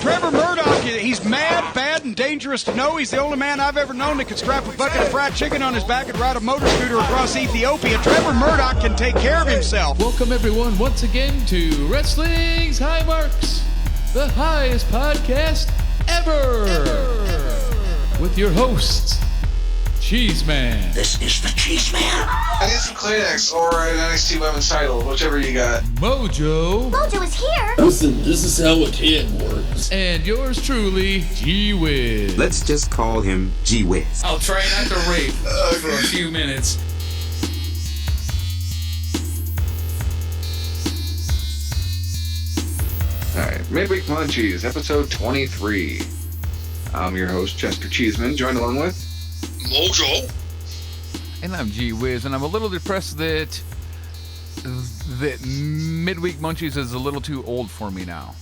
Trevor Murdoch, he's mad, bad, and dangerous to know. He's the only man I've ever known that could strap a bucket of fried chicken on his back and ride a motor scooter across Ethiopia. Trevor Murdoch can take care of himself. Welcome, everyone, once again to Wrestling's High Marks, the highest podcast ever. With your hosts, Cheez Man. This is the Cheez Man. I need some Kleenex or an NXT Women's title, whichever you got. Mojo. Mojo is here. Listen, this is how a can works. And yours truly, Whiz. Let's just call him Whiz. I'll try not to rape for a few minutes. Alright, Midweek Munchies, episode 23. I'm your host, Chester Cheeseman, joined along with Mojo. And I'm Whiz, and I'm a little depressed that Midweek Munchies is a little too old for me now.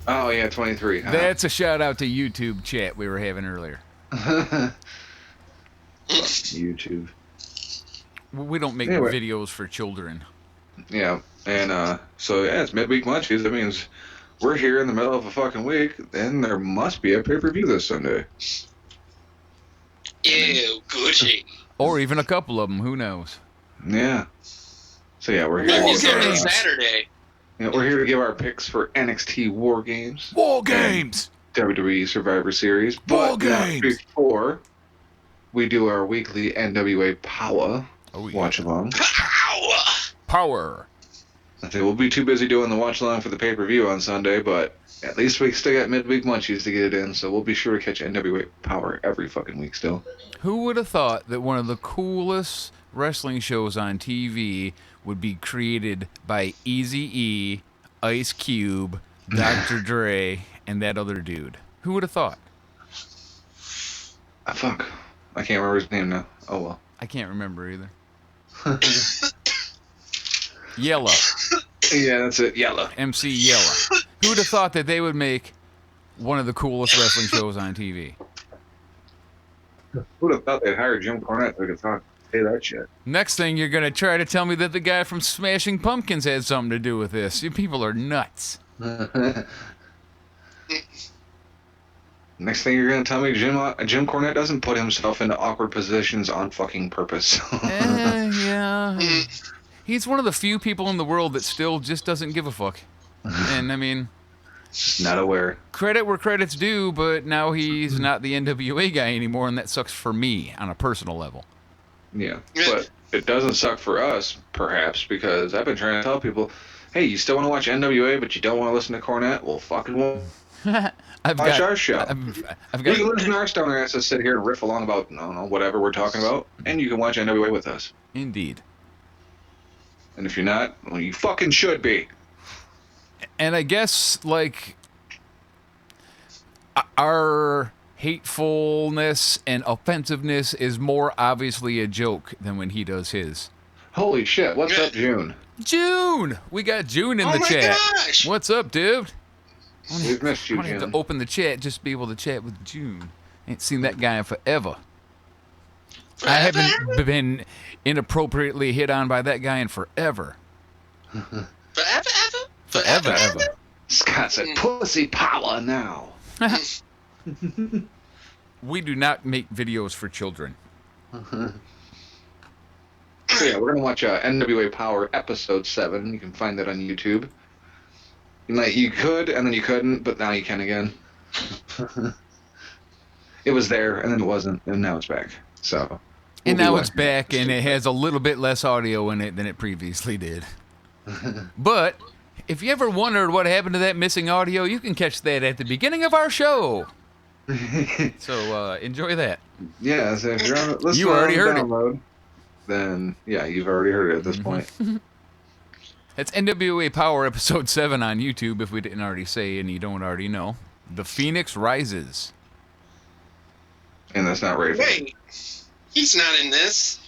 Oh yeah, 23. That's a shout out to YouTube chat we were having earlier. YouTube. We don't make videos for children. Yeah, and so yeah, it's Midweek Munchies. That means we're here in the middle of a fucking week, and there must be a pay-per-view this Sunday. Ew, Gucci. Or even a couple of them, who knows? Yeah. So yeah, we're here. Maybe start on Saturday. Yeah, we're here to give our picks for NXT War Games. War Games! WWE Survivor Series. War But Games! before we do our weekly NWA Power watch along. Power! I think we'll be too busy doing the watch along for the pay-per-view on Sunday, but at least we still got Midweek Munchies to get it in, so we'll be sure to catch NWA Power every fucking week still. Who would have thought that one of the coolest wrestling shows on TV would be created by Eazy-E, Ice Cube, Dr. Dre, and that other dude? Who would have thought? Fuck. I can't remember his name now. Oh well. I can't remember either. Yellow. Yeah, that's it. Yellow. MC Yellow. Who would have thought that they would make one of the coolest wrestling shows on TV? Who would have thought they'd hire Jim Cornette so he could say that shit? Next thing, you're going to try to tell me that the guy from Smashing Pumpkins had something to do with this. You people are nuts. Next thing you're going to tell me Jim Cornette doesn't put himself into awkward positions on fucking purpose. Yeah. He's one of the few people in the world that still just doesn't give a fuck. And, I mean... Not aware. Credit where credit's due, but now he's not the NWA guy anymore, and that sucks for me on a personal level. Yeah, but it doesn't suck for us, perhaps, because I've been trying to tell people, hey, you still want to watch NWA, but you don't want to listen to Cornette? Well, fucking watch our show. I've got you can listen to our stoner asses sit here and riff along about, I don't know, whatever we're talking about, and you can watch NWA with us. Indeed. And if you're not, well, you fucking should be. And I guess, like, our hatefulness and offensiveness is more obviously a joke than when he does his. Holy shit, what's up, June? June! We got June in the chat. Gosh. What's up, dude? We've missed you, I have June. to open the chat just to be able to chat with June. Ain't seen that guy in forever. I haven't been inappropriately hit on by that guy in forever. Forever, ever. Scott said, pussy power now. We do not make videos for children. So yeah, we're going to watch NWA Power Episode 7. You can find that on YouTube. You could, and then you couldn't, but now you can again. It was there, and then it wasn't, and now it's back. So. And now it's back, and it has a little bit less audio in it than it previously did. But if you ever wondered what happened to that missing audio, you can catch that at the beginning of our show. So enjoy that. Yeah, so if you're on listening You already heard download, then yeah, you've already heard it at this point. That's NWA Power Episode 7 on YouTube, if we didn't already say and you don't already know. The Phoenix Rises. And that's not right. Wait, he's not in this.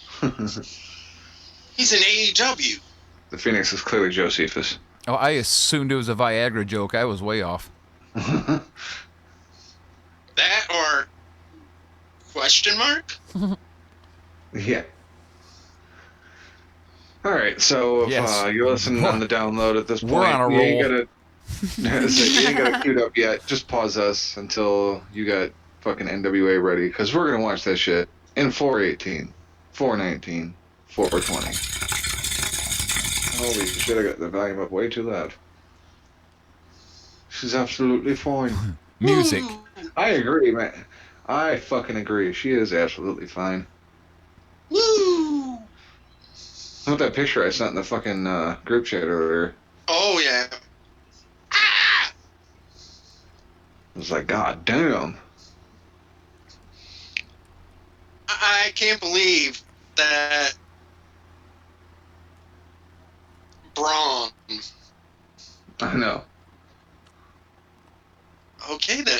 He's in AEW. The Phoenix is clearly Josephus. Oh, I assumed it was a Viagra joke. I was way off. That or question mark? Yeah. All right, so if Yes. you listen on the download at this point, We're on a yeah, you roll. So you ain't got it queued up yet. Just pause us until you got fucking NWA ready, because we're going to watch that shit in 418, 419, 420. Holy shit, I got the volume up way too loud. She's absolutely fine. Music. I agree, man. I fucking agree. She is absolutely fine. Woo! Look at that picture I sent in the fucking group chat earlier. Oh, yeah. Ah! I was like, God damn. I can't believe that Braun. I know. Okay, then.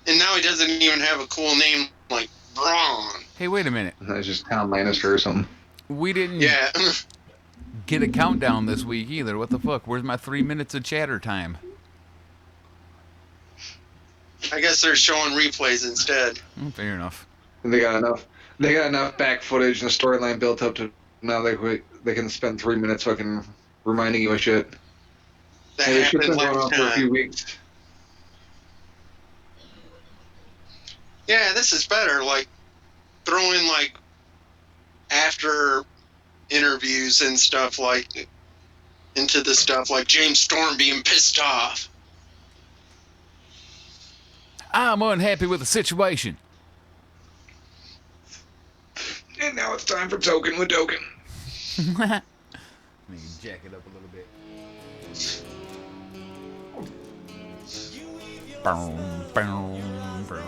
And now he doesn't even have a cool name like Braun. Hey, wait a minute. That's just Town Lannister or something. We didn't Yeah. get a countdown this week either. What the fuck? Where's my 3 minutes of chatter time? I guess they're showing replays instead. Fair enough. They got enough. They got enough back footage and storyline built up to now they can spend 3 minutes fucking reminding you of shit. That Hey, this shit's happened been going on last for a few time. weeks. Yeah, this is better. Like, throwing, like, after interviews and stuff, like, into the stuff, like James Storm being pissed off. I'm unhappy with the situation. And now it's time for Token with Token. Let me jack it up a little bit. Boom, boom, boom.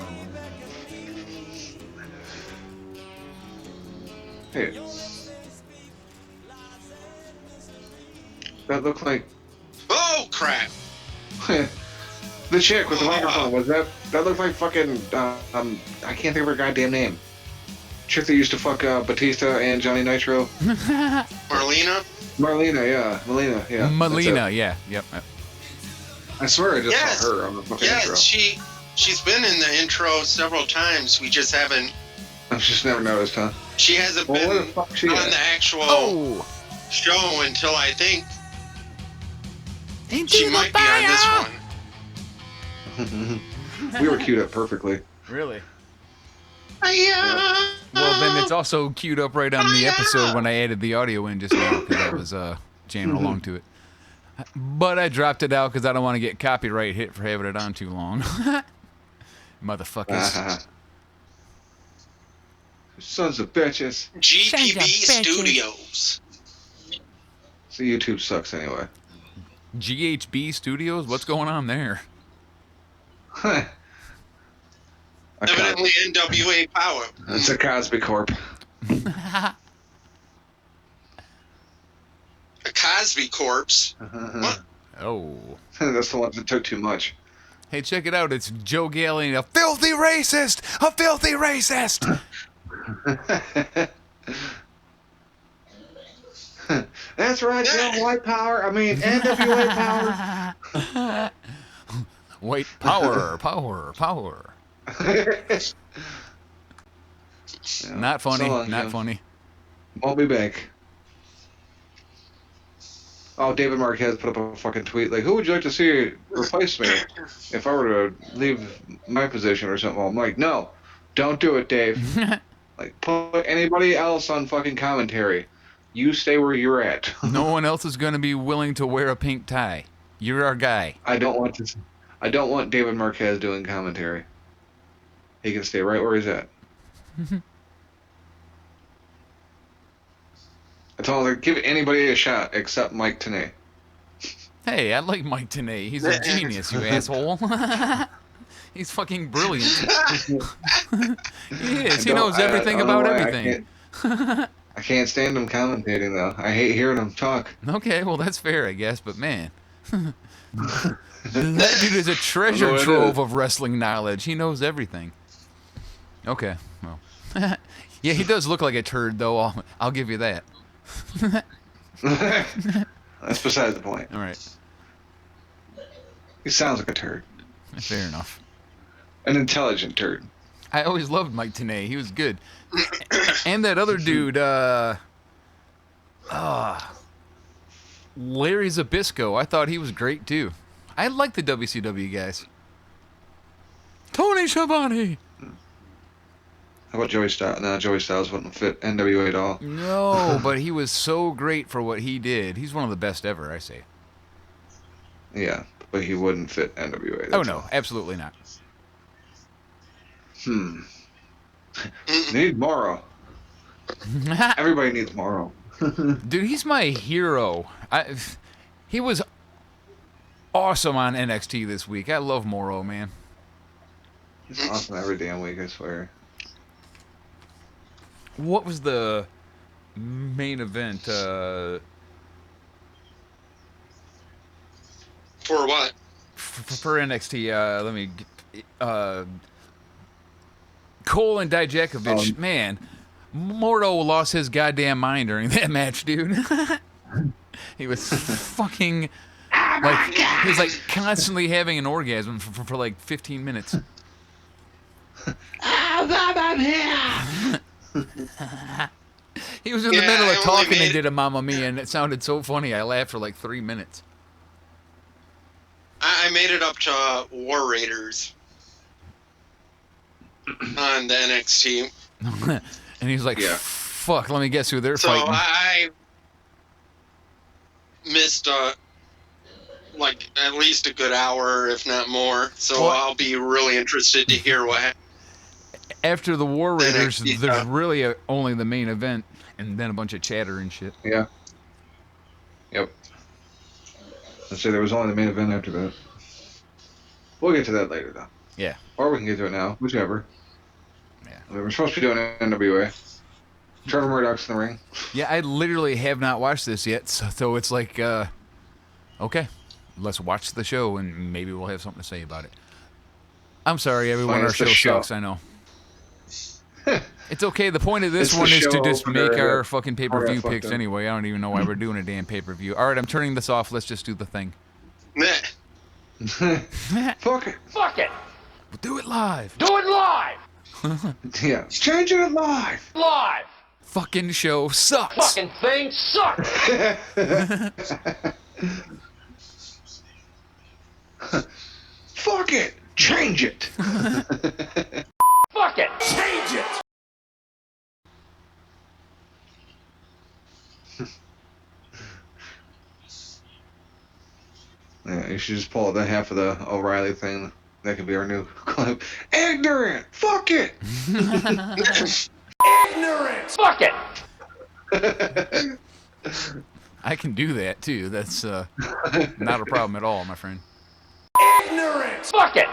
Hey. That looked like Oh, crap. the chick with the microphone. Was that looked like fucking I can't think of her goddamn name. Chick that used to fuck Batista and Johnny Nitro. Marlena? Melina, yeah. Melina, yeah. Yep. I swear I just Yes. saw her on the fucking Yes, intro. she's been in the intro several times. We just haven't. I've just never noticed, huh? She hasn't Well, been where the fuck she on at? the actual Oh! show until I think Into she the might be on this fire! one. We were queued up perfectly. Really? Yeah. Well, then it's also queued up right on the episode when I added the audio in just now because I was jamming along to it. But I dropped it out because I don't want to get copyright hit for having it on too long. Motherfuckers. Sons of bitches. GPB Sons of bitches. Studios. So YouTube sucks anyway. GHB Studios? What's going on there? Huh. Evidently NWA Power. It's a Cosby Corp. A Cosby corpse. What? Oh. That's the one that took too much. Hey, check it out. It's Joe Gallion, a filthy racist! A filthy racist! That's right, Joe. White power. I mean, NWA power. White power, power, power. Not funny, So long, not Jim. funny. Won't be back. Oh, David Marquez put up a fucking tweet like, who would you like to see replace me if I were to leave my position or something? I'm like, no, don't do it, Dave. Like, put anybody else on fucking commentary. You stay where you're at. No one else is going to be willing to wear a pink tie. You're our guy. I don't want David Marquez doing commentary. He can stay right where he's at. I told him, give anybody a shot except Mike Tenay. Hey, I like Mike Tenay. He's a genius, you asshole. He's fucking brilliant. He is. He knows everything about everything. I can't stand him commentating, though. I hate hearing him talk. Okay, well, that's fair, I guess, but man. That dude is a treasure Although it trove is. of wrestling knowledge. He knows everything. Okay, well. Yeah, he does look like a turd, though. I'll give you that. That's besides the point. All right, He sounds like a turd. fair enough. An intelligent turd. I always loved Mike Tenay. He was good. And that other dude, Larry Zbyszko. I thought he was great too. I like the WCW guys. Tony Schiavone. How about Joey Styles? No, Joey Styles wouldn't fit NWA at all. No, but he was so great for what he did. He's one of the best ever, I say. Yeah, but he wouldn't fit NWA. Oh, that's no, all. absolutely not. Need Morrow. Everybody needs Morrow. Dude, he's my hero. He was awesome on NXT this week. I love Morrow, man. He's awesome every damn week, I swear. What was the main event? For what? For NXT, let me Cole and Dijakovic, man, Mordo lost his goddamn mind during that match, dude. He was fucking like he was like constantly having an orgasm for like 15 minutes. He was in the middle of talking and did a Mamma Mia, and it sounded so funny. I laughed for like 3 minutes. I made it up to War Raiders on the NXT. And he's like, fuck, let me guess who they're fighting. So I missed like at least a good hour, if not more. So I'll be really interested to hear what happened. After the War Raiders, there's really only the main event, and then a bunch of chatter and shit. Yeah. Yep. Let's say there was only the main event after that. We'll get to that later, though. Yeah. Or we can get to it now, whichever. Yeah. I mean, we're supposed to be doing NWA. Trevor Murdoch's in the ring. Yeah, I literally have not watched this yet, so it's like, okay, let's watch the show, and maybe we'll have something to say about it. I'm sorry, everyone, our show sucks, I know. It's okay, the point of this one is to just make our fucking pay-per-view picks anyway. I don't even know why we're doing a damn pay-per-view. All right, I'm turning this off. Let's just do the thing. Fuck it. Fuck it. We'll do it live. Do it live. Yeah. Change it live. Live. Fucking show sucks. Fucking thing sucks. Fuck it. Change it. Fuck it. Change it. Yeah, you should just pull out the half of the O'Reilly thing. That could be our new clip. Ignorant! Fuck it! Ignorant! Fuck it! I can do that, too. That's not a problem at all, my friend. Ignorant! Fuck it!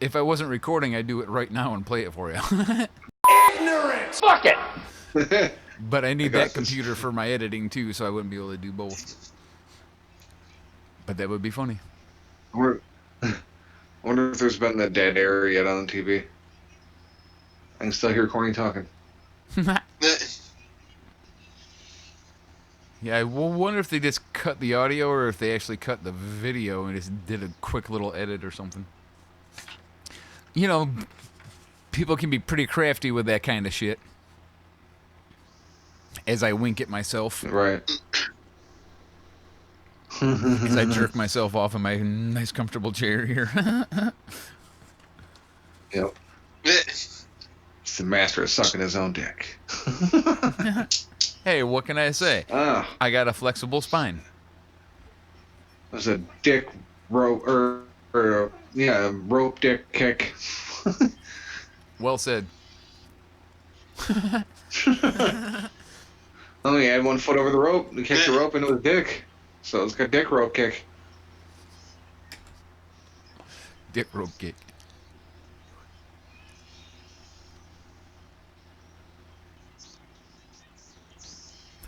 If I wasn't recording, I'd do it right now and play it for you. Ignorant! Fuck it! But I need that computer for my editing, too, so I wouldn't be able to do both. But that would be funny. I wonder if there's been that dead air yet on the TV. I can still hear Corny talking. Yeah, I wonder if they just cut the audio or if they actually cut the video and just did a quick little edit or something. You know, people can be pretty crafty with that kind of shit. As I wink at myself. Right. As I jerk myself off in my nice comfortable chair here. Yep. He's the master of sucking his own dick. Hey, what can I say? I got a flexible spine. There's a dick rope rope dick kick. Well said. Oh, he had one foot over the rope. He kicked the rope into his dick. So it's got dick rope kick. Dick rope kick.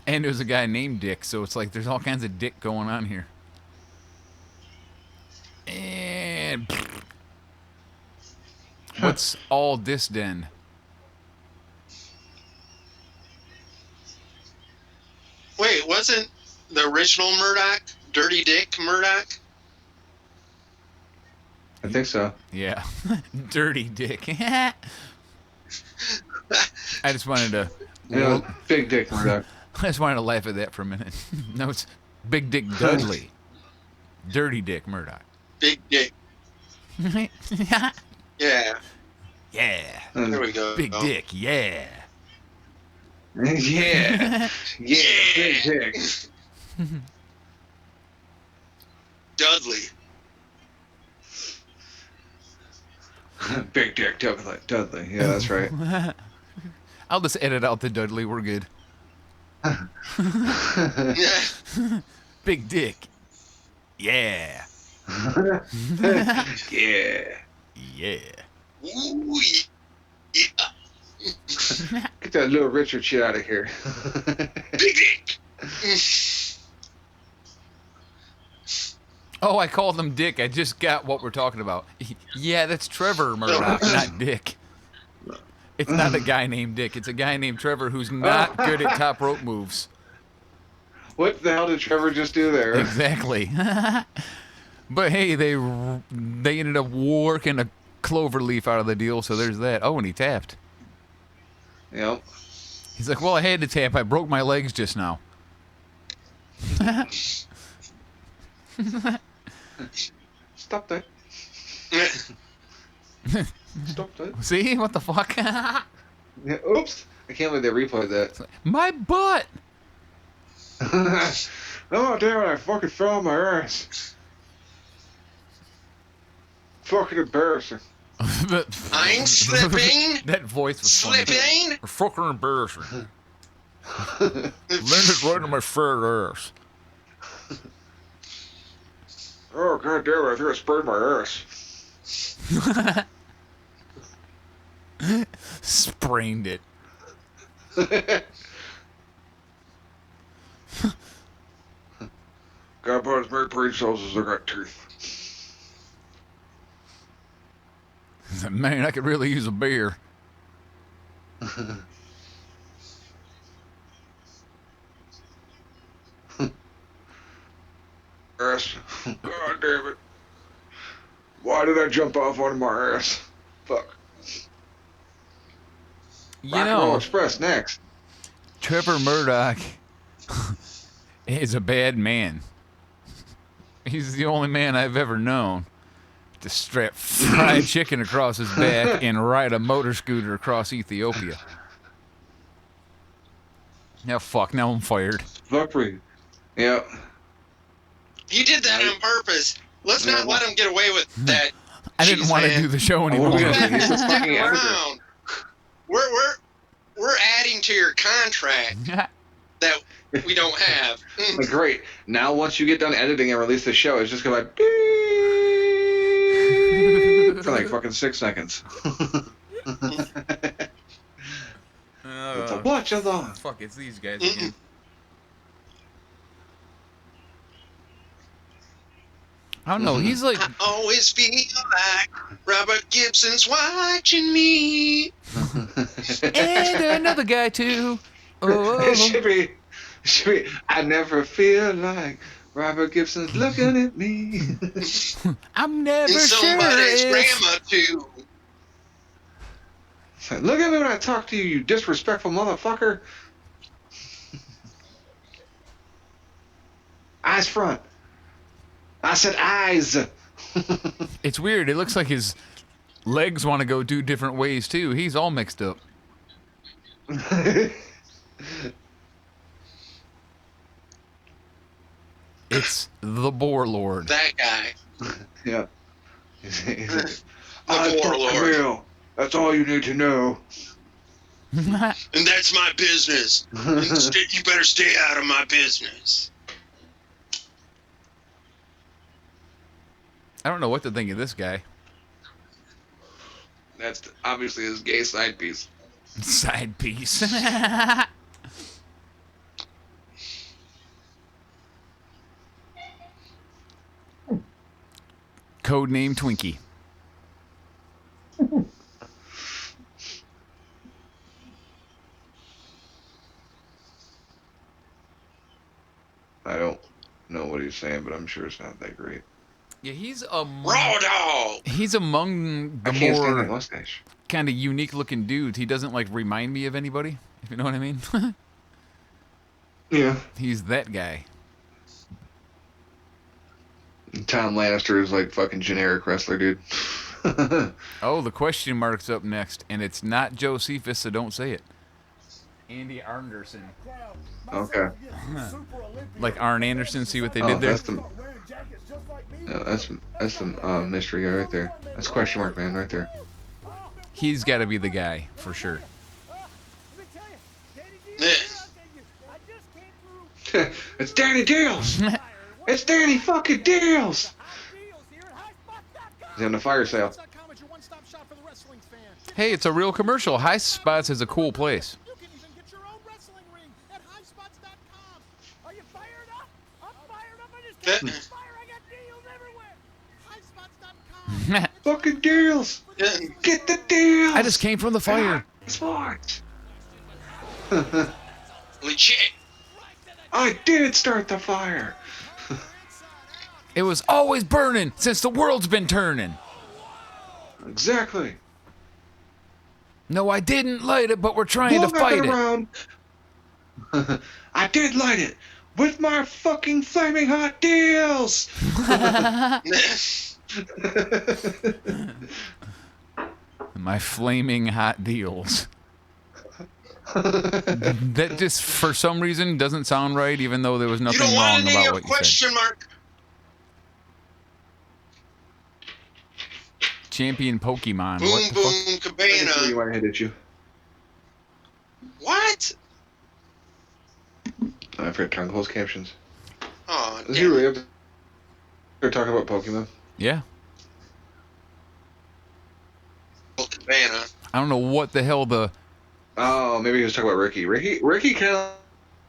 And there's a guy named Dick, so it's like there's all kinds of dick going on here. And what's all this then? Wait, wasn't the original Murdoch Dirty Dick Murdoch? I think so. Yeah. Dirty Dick. I just wanted to... Yeah, big dick Murdoch. I just wanted to laugh at that for a minute. No, it's Big Dick Dudley. Dirty Dick Murdoch. Big Dick. Yeah. Yeah. There we go. Big Dick, yeah. Yeah. Big dick. Dudley. Big dick Dudley. Yeah, that's right. I'll just edit out the Dudley. We're good. Yeah. Big Dick. Yeah. Yeah. Yeah. Ooh, yeah. Get that little Richard shit out of here. Big Dick. Oh, I called him Dick. I just got what we're talking about. Yeah, that's Trevor Murdoch, not Dick. It's not a guy named Dick. It's a guy named Trevor who's not good at top rope moves. What the hell did Trevor just do there? Exactly. But hey, they ended up working a clover leaf out of the deal, so there's that. Oh, and he tapped. Yep. He's like, well, I had to tap. I broke my legs just now. Stop that. Stop that. See? What the fuck? Yeah, oops. I can't believe they replayed that. My butt! Oh, damn it. I fucking fell on my ass. Fucking embarrassing. I'm slipping. That voice was funny. Slipping. Fucking embarrassing. Landed right on my fat ass. Oh, god damn it. I think I sprained my ass. Sprained it. Got about as many brain cells as I got teeth. Man, I could really use a beer. Ass. God damn it. Why did I jump off onto my ass? Fuck. You Rock and Roll know, Express next. Trevor Murdoch is a bad man. He's the only man I've ever known to strap fried chicken across his back and ride a motor scooter across Ethiopia. Now fuck, now I'm fired. Fuck me. Yep. You did that on purpose. Let's not let him get away with that. I didn't Cheese want to man. do the show anymore. Oh, yeah. He's the fucking editor. Around. We're adding to your contract that we don't have. Like, great. Now, once you get done editing and release the show, it's just gonna like for like fucking 6 seconds. It's a watch along. Fuck, it's these guys again. I don't know. He's like, I always feel like Robert Gibson's watching me. and another guy too. Oh, It should be. I never feel like Robert Gibson's looking at me. I'm never And sure somebody's if... grandma too. It's like, look at me when I talk to you, you disrespectful motherfucker. Eyes front. I said eyes. It's weird. It looks like his legs want to go 2 different ways too. He's all mixed up. It's the Boar Lord. That guy. Yeah. The I fuck warlord. Camille. That's all you need to know. And that's my business. You better stay out of my business. I don't know what to think of this guy. That's obviously his gay side piece. Side piece. Codename Twinkie. I don't know what he's saying, but I'm sure it's not that great. Yeah, he's Raw dog. He's among the I can't stand that more mustache. kind of unique looking dudes. He doesn't like remind me of anybody, if you know what I mean. Yeah. He's that guy. Tom Lannister is like fucking generic wrestler, dude. Oh, the question mark's up next, and it's not Josephus, so don't say it. Andy Anderson. Okay. Like Arn Anderson, see what they Oh, did there? that's the mystery guy right there. That's question mark man right there. He's got to be the guy, for sure. It's Danny Deals. It's Danny fucking Deals. He's on the fire sale. Hey, it's a real commercial. High Spots is a cool place. You can even get your own wrestling ring at highspots.com. Are you fired up? I'm fired up. I just can't fire. I got deals everywhere. Highspots.com. Fucking Deals. Get the deals. I just came from the fire. Sports. Legit. I did start the fire. It was always burning since the world's been turning. Exactly. No, I didn't light it, but we're trying to fight it. Around. I did light it with my fucking flaming hot deals. My flaming hot deals. That just, for some reason, doesn't sound right, even though there was You nothing don't want wrong any about of what you said. question mark? Champion Pokemon. Boom, What the boom, fuck? cabana. You want to hit at you. What? I forgot to turn closed captions. Oh, Is he damn. really up there talking about Pokemon? Yeah. Cabana. I don't know what the hell the... Oh, maybe he was talking about Ricky. Ricky kind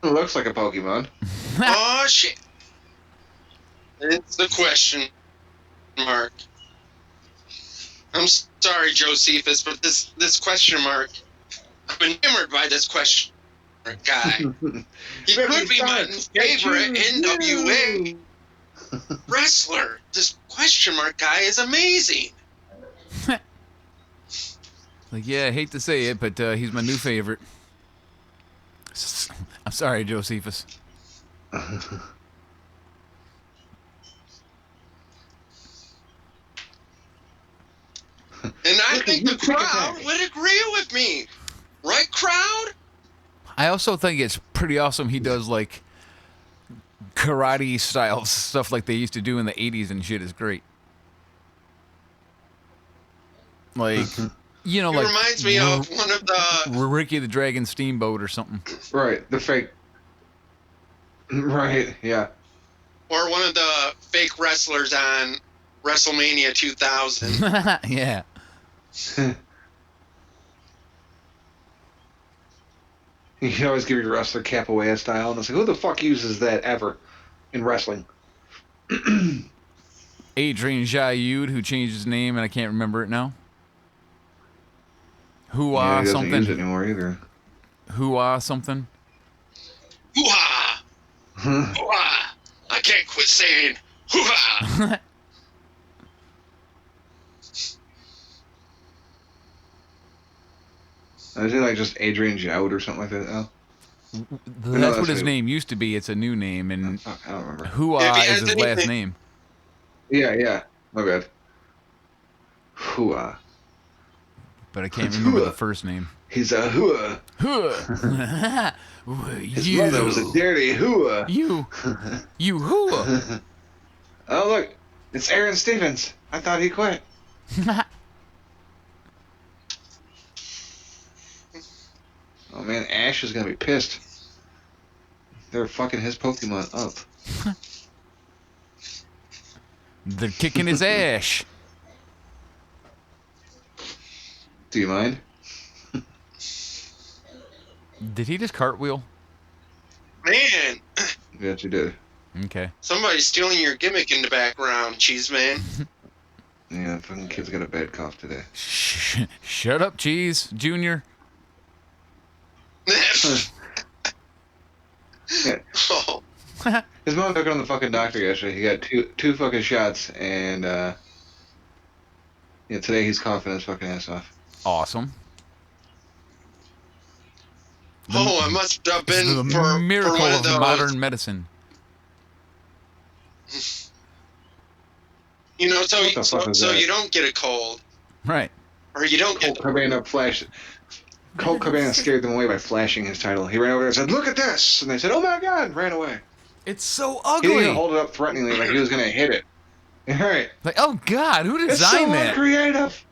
of looks like a Pokemon. Oh, shit. It's the question mark. I'm sorry, Josephus, but this question mark, I'm enamored by this question mark guy. He could be my favorite NWA wrestler. This question mark guy is amazing. Like, yeah, I hate to say it, but he's my new favorite. I'm sorry, Josephus. And I think the crowd would agree with me. Right, crowd? I also think it's pretty awesome he does, like, karate style stuff like they used to do in the 80s and shit is great. Like, you know, It like... reminds me of one of the... Ricky the Dragon Steamboat or something. Right, the fake. Right, yeah. Or one of the fake wrestlers on WrestleMania 2000. Yeah. You can always give your wrestler capoeira style, and it's like, who the fuck uses that ever in wrestling? Adrian Jayoud, who changed his name, and I can't remember it now. Yeah, he doesn't Something. use it anymore either. Something. Hoo-ha! Hoo-ha! I can't quit saying hoo-ha! Is it like just Adrian Joud or something like that now? That's what his name used to be. It's a new name, and Fuck, I don't remember. Hua If he is has his anything- last name. Yeah, my bad. Hua. But I can't It's remember Hua. the first name. He's a hua. Hua. His mother was a dirty hua. You Hua. Oh, look. It's Aaron Stevens. I thought he quit. Oh, man, Ash is going to be pissed. They're fucking his Pokemon up. They're kicking his ass. Do you mind? Did he just cartwheel? Man, Yes, you did. Okay. somebody's stealing your gimmick in the background, Cheese Man. Yeah, fucking kid's got a bad cough today. Shut up, Cheez, Junior. Yeah. Oh, His mom took him to the fucking doctor yesterday. He got two fucking shots, and yeah, today he's coughing his fucking ass off. Awesome. Oh, it must have This is been the for miracle one of of those. modern medicine. You know, What the fuck is so that? you don't get a cold, Right. or you don't Colt get. Cabana scared them away by flashing his title. He ran over there and said, "Look at this!" And they said, "Oh my God!" and ran away. It's so He didn't even ugly. hold it up threateningly like he was going to hit it. All right. Like, oh God, who It's so designed that? uncreative.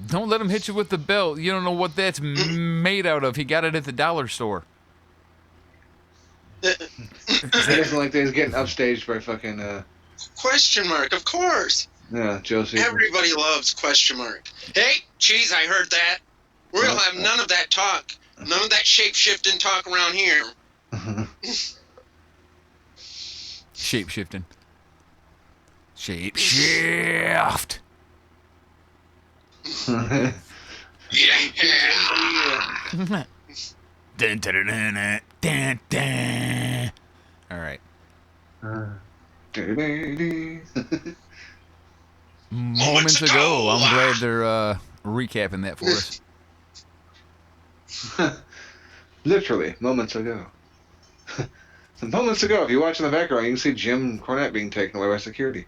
Don't let him hit you with the belt. You don't know what that's made out of. He got it at the dollar store. He doesn't like that he's getting upstaged by fucking, Question mark, of course. Josie. Everybody loves question mark. Hey, Cheez, I heard that. We'll have none of that talk. None of that shape-shifting talk around here. Shape shifting. Shape shift. Yeah. Dun, dun, dun, dun, dun, dun. All right. Moments ago. I'm glad they're recapping that for us. Literally, moments ago. Moments ago, if you watch in the background, you can see Jim Cornette being taken away by security.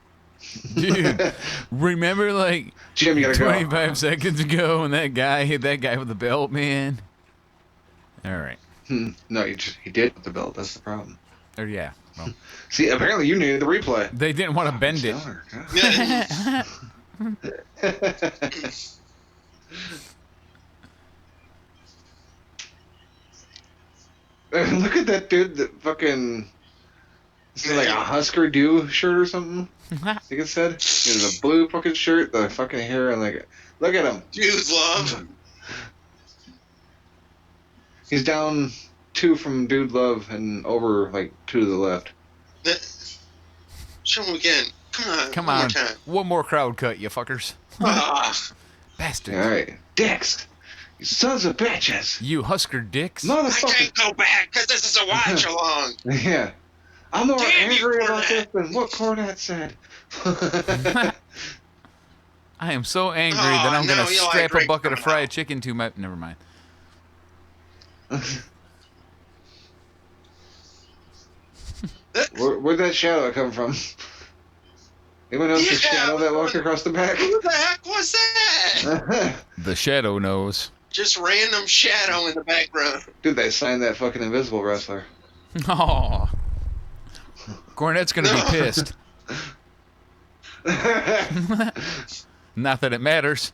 Dude, remember like Jim, you gotta go. 25 seconds ago when that guy hit that guy with the belt, man? All right. No, he did with the belt. That's the problem. Or yeah. Well, See, apparently you needed the replay. they didn't want to bend it. Stellar, God. Look at that dude that fucking... This is like a Husker Du shirt or something. I think it said. He has a blue fucking shirt, the fucking hair, and like... Look at him. Dude, love. He's down 2 from Dude Love and over like 2 to the left. Show him again. Come Come on. One on. more time. One more crowd cut, you fuckers. Ah, Bastards. Alright. Dicks! You sons of bitches! You Husker dicks. I Motherfucker! can't go back because this is a watch along. Yeah. I'm more Damn you, angry about this Cornette. than what Cornette said. I am so angry Oh, that I'm no, going to you like strap a Rick bucket of Fromm. fried chicken to my... Never mind. Where'd that shadow come from? Anyone notice the Yeah, shadow that walked across the back? Who the heck was that? The shadow knows. Just random shadow in the background. Dude, they signed that fucking Invisible Wrestler. Oh. Cornette's going to be pissed. Not that it matters.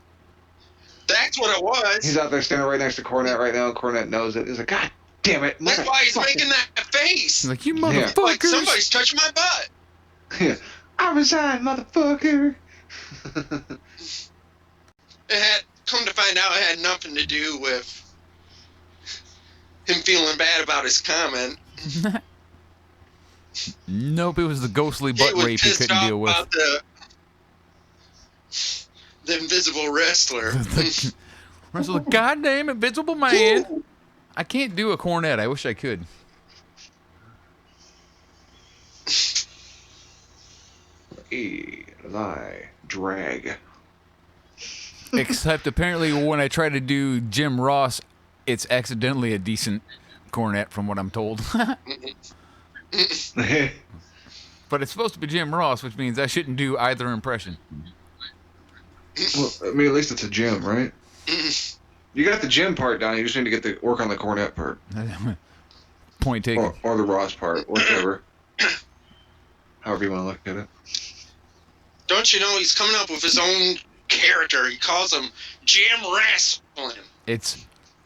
That's what it was. He's out there standing right next to Cornette right now. Cornette knows it. He's like, God damn it. That's why he's motherfucker." making that face. He's like, you Yeah. motherfuckers. Like somebody's touching my butt. Yeah. I resign, motherfucker. It had, come to find out, it had nothing to do with him feeling bad about his comment. Nope, it was the ghostly He butt was rape he pissed couldn't off deal with. about the invisible wrestler. Wrestle the goddamn invisible man. I can't do a Cornette. I wish I could. Eli drag. Except apparently when I try to do Jim Ross, it's accidentally a decent Cornette from what I'm told. But it's supposed to be Jim Ross, which means I shouldn't do either impression. Well, I mean, at least it's a Jim, right? You got the Jim part down. You just need to get the work on the Cornette part, Point taken. or the Ross part, whichever. However you want to look at it. Don't you know he's coming up with his own character? He calls him Jim Wrestling. It's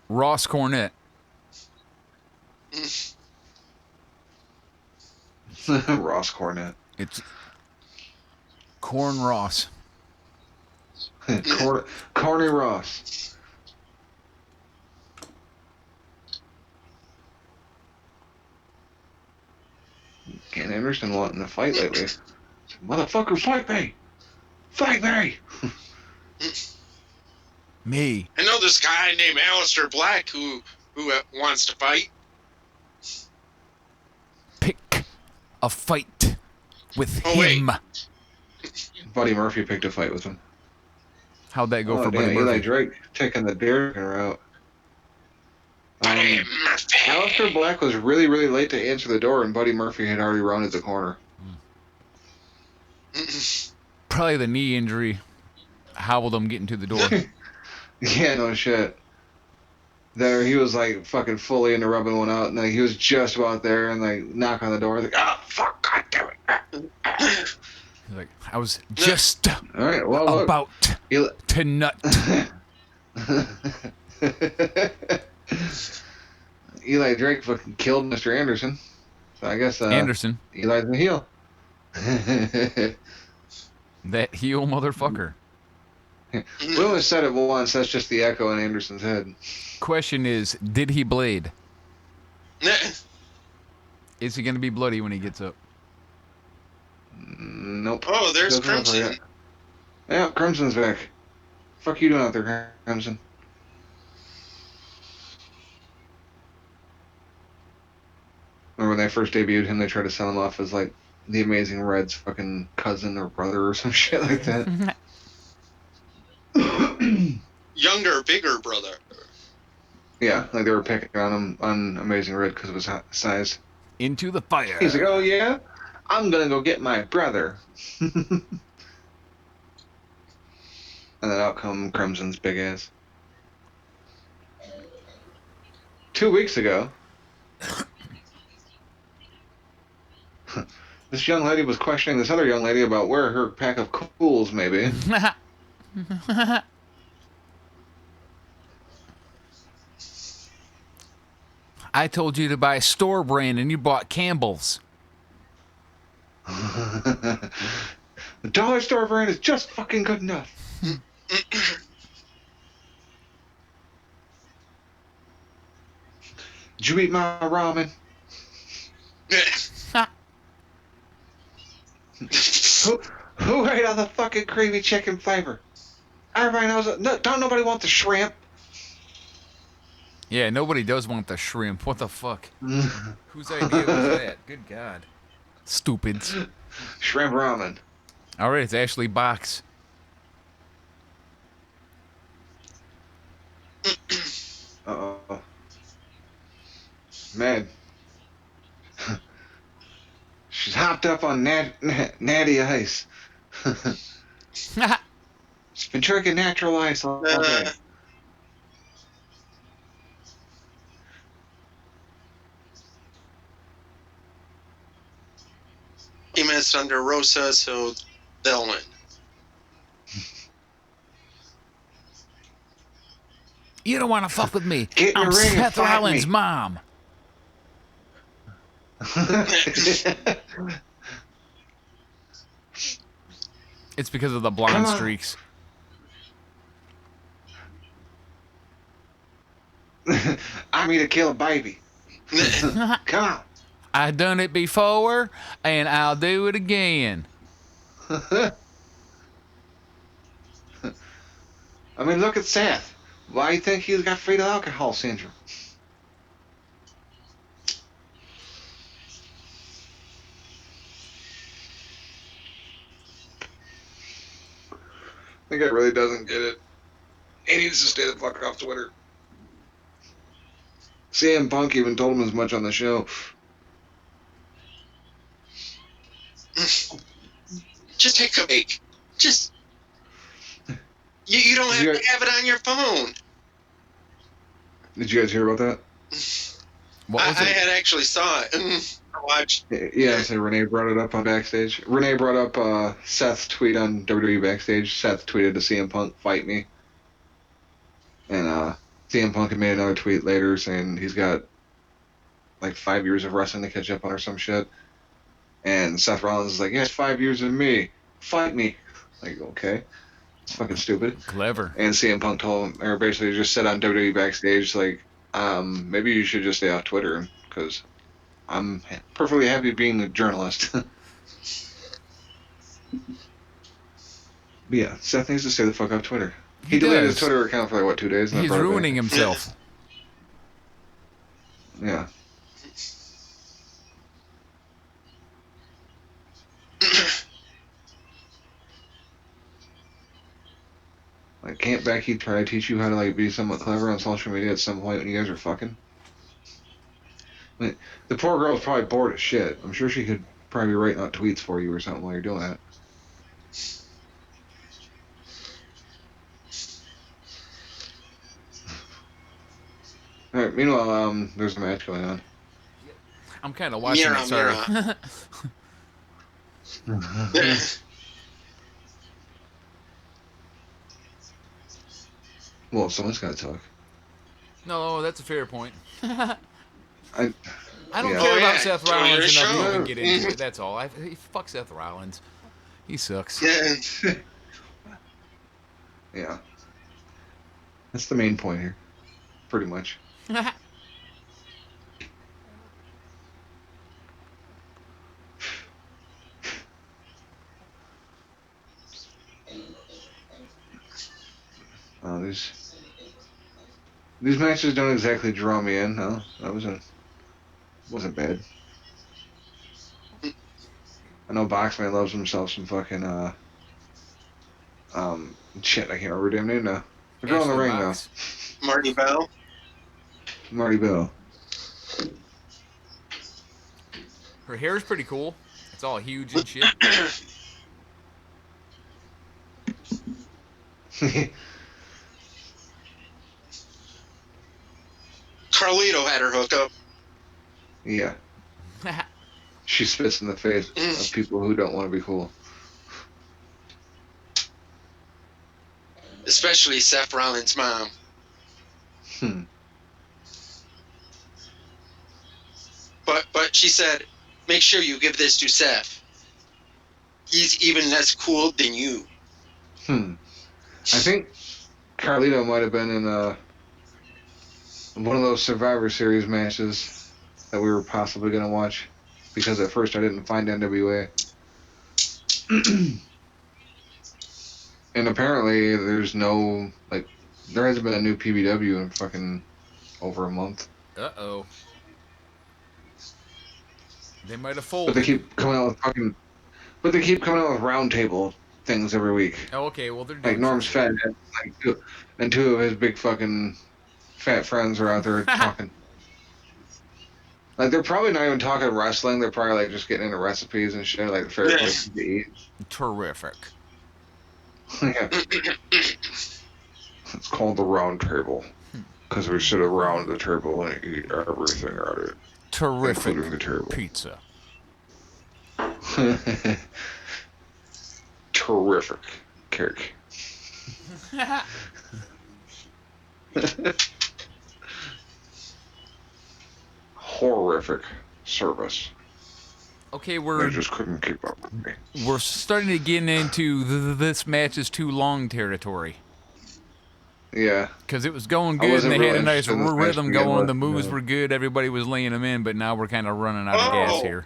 Ross Cornette. Ross Cornette. It's Corn Ross. Corny Ross. Ken Anderson wanting to fight lately. Motherfucker, fight me! Fight me! Me. I know this guy named Aleister Black who wants to fight. Pick a fight with Oh, wait. him. Buddy Murphy picked a fight with him. How'd that go Oh, for damn, Buddy Eli Murphy? Drake taking the dare route. Aleister Black was really, really late to answer the door, and Buddy Murphy had already rounded the corner. Probably the knee injury howled him getting to the door. Yeah, no shit. There, he was like fucking fully into rubbing one out, and like, he was just about there, and like knock on the door, like, oh fuck, god damn it. He's like, I was just All right, well, look. about Eli- to nut. Eli Drake fucking killed Mr. Anderson. So I guess Anderson, Eli's the heel. that heel motherfucker. We only said it once. That's just the echo in Anderson's head. Question is, did he blade? Is he going to be bloody when he gets up? Nope. Oh, there's Doesn't look like Crimson. it. Yeah, Crimson's back. Fuck you doing out there, Crimson? Remember when they first debuted him, they tried to sell him off as like the Amazing Red's fucking cousin or brother or some shit like that. Younger, bigger brother. Yeah, like they were picking on him on Amazing Red because of his size. Into the fire. He's like, oh yeah? I'm gonna go get my brother. And then out come Crimson's big ass. 2 weeks ago, this young lady was questioning this other young lady about where her pack of cools may be. I told you to buy store brand and you bought Campbell's. The dollar store brand is just fucking good enough. Did you eat my ramen? Who ate all the fucking creamy chicken flavor? Everybody knows it. No, don't nobody want the shrimp. Yeah, nobody does want the shrimp. What the fuck? Whose idea was that? Good God. Stupids. Shrimp ramen. All right, it's Ashley Box. Uh-oh. Man. She's hopped up on natty ice. She's been drinking natural ice all day. He missed under Rosa, so they'll win. You don't want to fuck with me. Get in I'm the ring and Seth fight Rollins' me. mom. It's because of the blonde Come on. streaks. I'm here to kill a baby. Come on. I done it before, and I'll do it again. I mean, look at Seth. Why do you think he's got fetal alcohol syndrome? I think it really doesn't get it. He needs to stay the fuck off Twitter. CM Punk even told him as much on the show. Just take a break. Just you don't have to have it on your phone. Did you guys hear about that? What was I it? had actually saw it. I watched. Yeah, so Renee brought it up on Backstage. Renee brought up Seth's tweet on WWE Backstage. Seth tweeted to CM Punk, "Fight me." And CM Punk had made another tweet later saying he's got like 5 years of wrestling to catch up on or some shit. And Seth Rollins is like, "Yeah, it's 5 years of me. Fight me." Like, okay. It's fucking stupid. Clever. And CM Punk told him, or basically just said on WWE Backstage, like, maybe you should just stay off Twitter, because I'm perfectly happy being a journalist. But yeah, Seth needs to stay the fuck off Twitter. He deleted his does. Twitter account for like, what, 2 days? And then He's brought it back. ruining himself. Yeah. Like, can't Becky try to teach you how to, like, be somewhat clever on social media at some point when you guys are fucking? I mean, the poor girl's probably bored as shit. I'm sure she could probably be writing out tweets for you or something while you're doing that. Alright, meanwhile, there's a match going on. I'm kind of watching it, sorry. Well, someone's got to talk. No, that's a fair point. I I don't Yeah. care Oh, about yeah, Seth it's on your Rollins enough to show. even get into it. That's all. Fuck Seth Rollins. He sucks. Yeah. Yeah. That's the main point here. Pretty much. These matches don't exactly draw me in. No, that wasn't bad. I know Boxman loves himself some fucking shit. I can't remember her damn name now. The girl in the Ashley ring Box. Marty Bell. now, Marty Bell. Her hair's pretty cool. It's all huge and shit. Carlito had her hook up. Yeah, she spits in the face of people who don't want to be cool. Especially Seth Rollins' mom. But she said, make sure you give this to Seth. He's even less cool than you. I think Carlito might have been in one of those Survivor Series matches that we were possibly going to watch, because at first I didn't find NWA. And apparently there's no, like, there hasn't been a new PBW in fucking over a month. Uh-oh. They might have But folded. they keep coming out with roundtable things every week. Oh, okay, well, they're Like doing Norm's something. fat, and two of his big fucking fat friends are out there talking. Like, they're probably not even talking wrestling. They're probably like just getting into recipes and shit, like favorite places to eat. Terrific. Yeah. It's called the round table because we sit around the table and eat everything at it, Terrific including the table. pizza. Terrific cake. Horrific service. Okay, They just couldn't keep up with me. we're starting to get into this match is too long territory. Yeah. Because it was going I good, and wasn't they real had a nice interested in this match rhythm to begin going. with, The moves no. were good. Everybody was laying them in, but now we're kind of running out of gas here.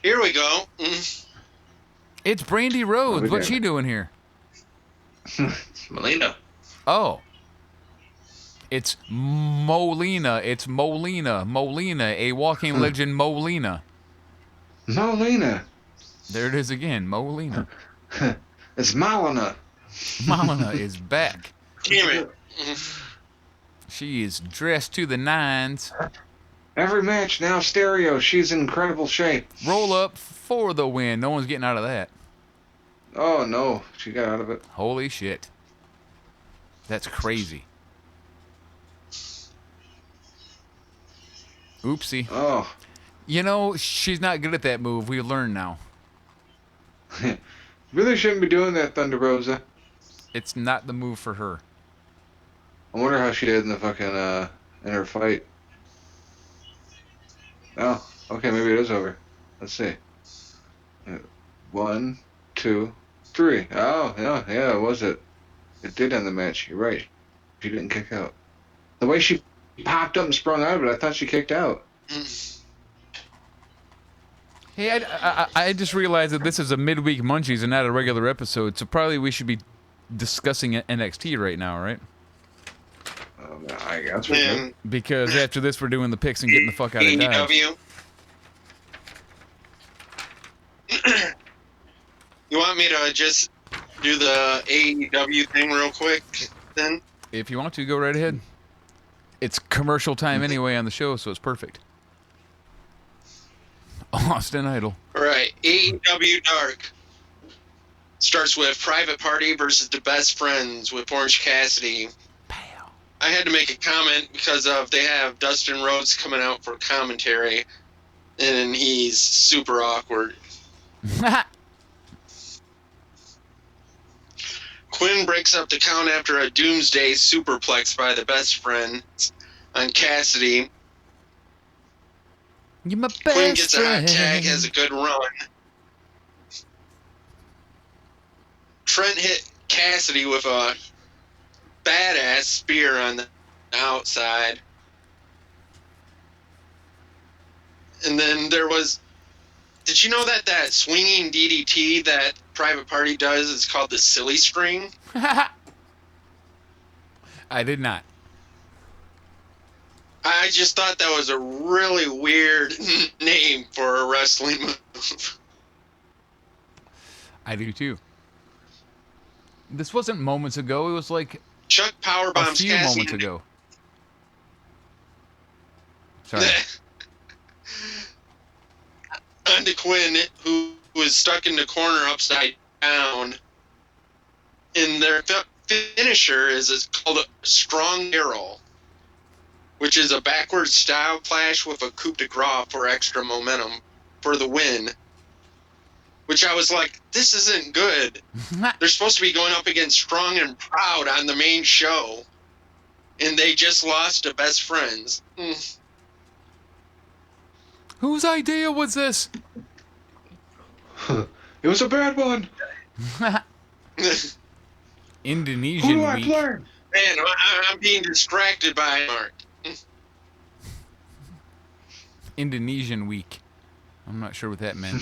Here we go. It's Brandy Rhodes. Oh, What's damn she it. doing here? Melina. Oh. It's Molina. It's Molina. Molina, a walking legend Molina. Molina. There it is again, Molina. It's Molina. Molina is back. Damn it. She is dressed to the nines. Every match now stereo. She's in incredible shape. Roll up for the win. No one's getting out of that. Oh no, she got out of it. Holy shit. That's crazy. Oopsie. Oh. You know, she's not good at that move. We learn now. Really shouldn't be doing that, Thunder Rosa. It's not the move for her. I wonder how she did in the fucking in her fight. Oh, okay, maybe it is over. Let's see. 1, 2, 3. Oh, yeah, it was it. It did end the match. You're right. She didn't kick out. The way she popped up and sprung out of it, I thought she kicked out. Hey, I just realized that this is a midweek Munchies and not a regular episode, so probably we should be discussing NXT right now, right? I guess we And can. Because after this, we're doing the picks and getting the fuck out of Dodge. AEW. You want me to just do the AEW thing real quick then? If you want to, go right ahead. It's commercial time anyway on the show, so it's perfect. Austin Idol. All right, AEW Dark starts with Private Party versus the Best Friends with Orange Cassidy. Pow. I had to make a comment because of they have Dustin Rhodes coming out for commentary, and he's super awkward. Quinn breaks up the count after a Doomsday superplex by the Best Friends on Cassidy. You're my best Quinn gets a hot friend. tag, has a good run. Trent hit Cassidy with a badass spear on the outside. And then there was... Did you know that swinging DDT that Private Party does is called the Silly String? I did not. I just thought that was a really weird name for a wrestling move. I do too. This wasn't moments ago. It was like Chuck a powerbombs few Cassidy. moments ago. Sorry. Onto Quinn, who was stuck in the corner upside down. And their finisher is called a Strong Arrow, which is a backwards style clash with a coup de grace for extra momentum for the win. Which I was like, this isn't good. They're supposed to be going up against Strong and Proud on the main show. And they just lost to Best Friends. Whose idea was this? It was a bad one. Indonesian Who do I week. play? Man, I'm being distracted by Mark. Indonesian week. I'm not sure what that meant.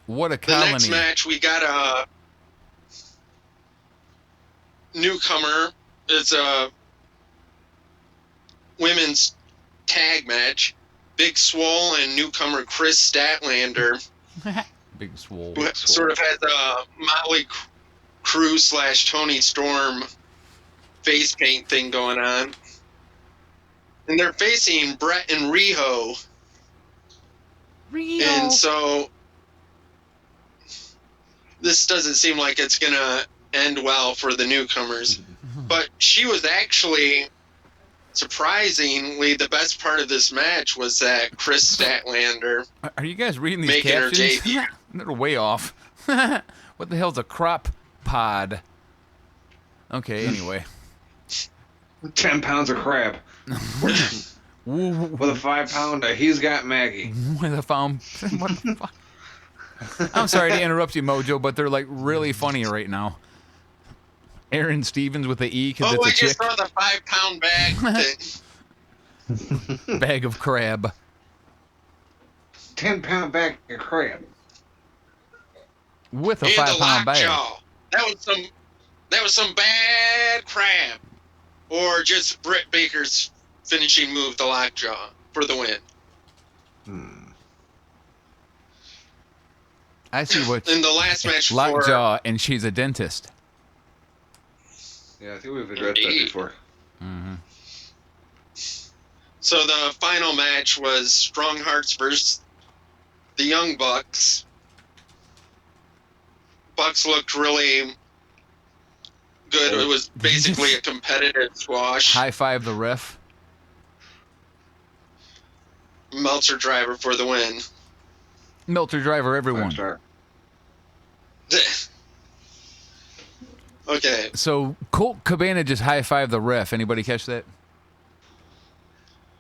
What a The colony. next match, we got a newcomer. It's a women's tag match. Big Swole and newcomer Chris Statlander, Big swole. who sort of has a Motley Crue / Tony Storm face paint thing going on. And they're facing Brett and Riho. And so this doesn't seem like it's going to end well for the newcomers. But she was actually, surprisingly, the best part of this match was that Chris Statlander. Are you guys reading these Making her captions? debut. They're way off. What the hell's a crop pod? Okay, anyway. 10 pounds of crab. Woo, With a 5-pounder, he's got Maggie. with a found. What the fuck? I'm sorry to interrupt you, Mojo, but they're like really funny right now. Aaron Stevens with the E because Oh, I it's a just chick. saw the 5-pound bag thing. Bag of crab. 10-pound bag of crab. With a And the 5-pound bag. lockjaw. That was some bad crap. Or just Britt Baker's finishing move, the lockjaw, for the win. I see what. In the last match for Lockjaw, and she's a dentist. Yeah, I think we've addressed that Indeed. before. So the final match was Strong Hearts versus the Young Bucks. Bucks looked really good. It was basically a competitive squash. High five the ref. Meltzer driver for the win. Melter driver, everyone. 5-star. Okay. So Colt Cabana just high five the ref. Anybody catch that?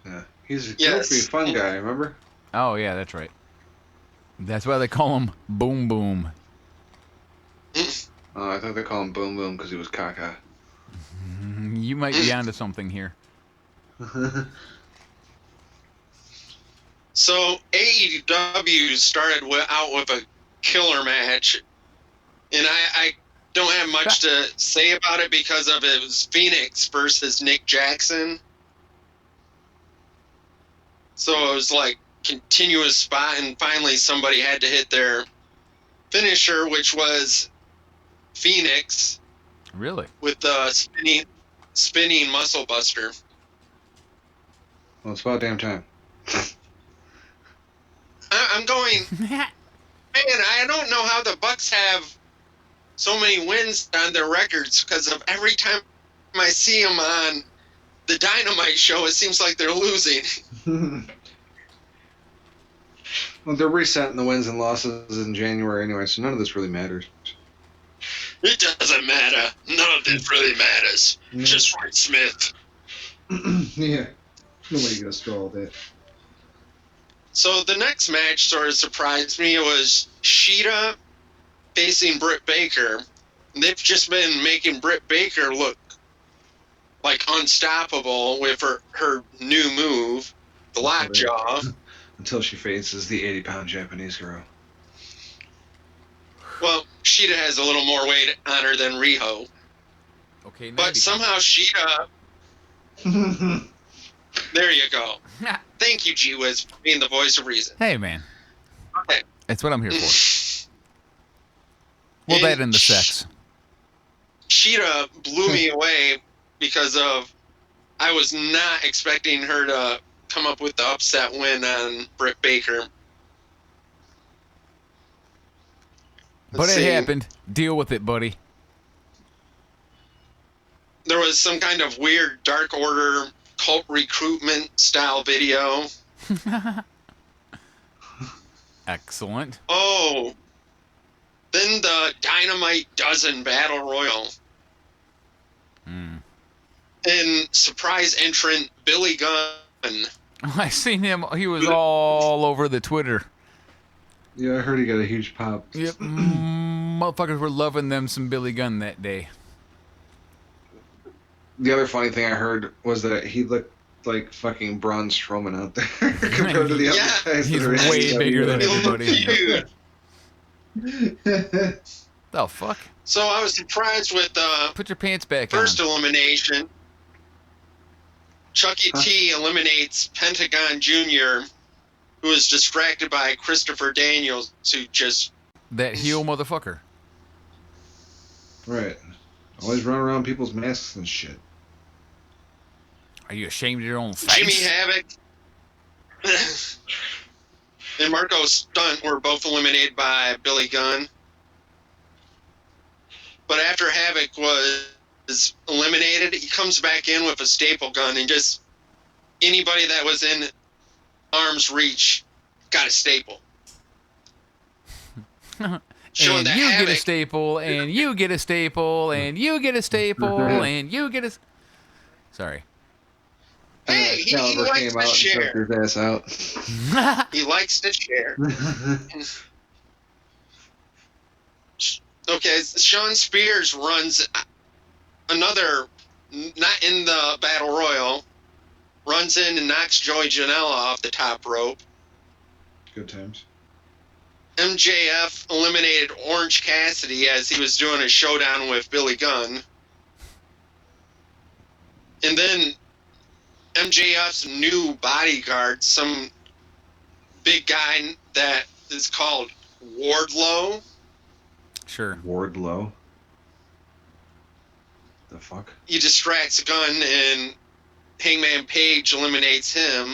Yeah. He's a Yes. goofy, fun guy, remember? Oh yeah, that's right. That's why they call him Boom Boom. Oh, I thought they call him Boom Boom because he was caca. You might be onto something here. So AEW started out with a killer match, and I don't have much to say about it because of it was Phoenix versus Nick Jackson. So it was like continuous spot, and finally somebody had to hit their finisher, which was Phoenix Really? with the spinning muscle buster. Well, it's about damn time. I'm going, man, I don't know how the Bucks have so many wins on their records, because of every time I see them on the Dynamite show, it seems like they're losing. Well, they're resetting the wins and losses in January anyway, so none of this really matters. It doesn't matter. None of this really matters. No. Just Rick Smith. Yeah. Nobody goes through all that. So the next match sort of surprised me. It was Sheeta facing Britt Baker. They've just been making Britt Baker look like unstoppable with her new move, the lockjaw. Until she faces the 80-pound Japanese girl. Well, Sheeta has a little more weight on her than Riho. Okay, But somehow Sheeta... There you go. Thank you, G-Wiz, for being the voice of reason. Hey, man. Okay. That's what I'm here for. Well, that and the sex. Sheeta blew me away because of... I was not expecting her to come up with the upset win on Britt Baker. But it happened. Deal with it, buddy. There was some kind of weird Dark Order cult recruitment style video. Excellent. Oh. Then the Dynamite Dozen Battle Royal. And surprise entrant Billy Gunn. I seen him. He was all over the Twitter. Yeah, I heard he got a huge pop. Yep. Motherfuckers were loving them some Billy Gunn that day. The other funny thing I heard was that he looked like fucking Braun Strowman out there compared to the other guys. He's that are in way AEW. bigger than everybody. Dude. The fuck? So I was surprised with the Put your pants back first on. elimination. Chucky T eliminates Pentagon Jr., who was distracted by Christopher Daniels, who just... That heel motherfucker. Right. Always run around people's masks and shit. Are you ashamed of your own face? Jimmy Havoc and Marco Stunt were both eliminated by Billy Gunn. But after Havoc was eliminated, he comes back in with a staple gun, and just anybody that was in arm's reach got a staple. Showing And that you Havoc, get a staple, and you get a staple, and you get a staple, and you get a... Sorry. hey, he Caliber likes came to out and share. took his ass out. He likes to share. Okay, Sean Spears runs another, not in the Battle Royal, runs in and knocks Joey Janela off the top rope. Good times. MJF eliminated Orange Cassidy as he was doing a showdown with Billy Gunn. And then MJF's new bodyguard, some big guy that is called Wardlow. Sure. Wardlow. The fuck? He distracts Gunn, and Hangman Page eliminates him.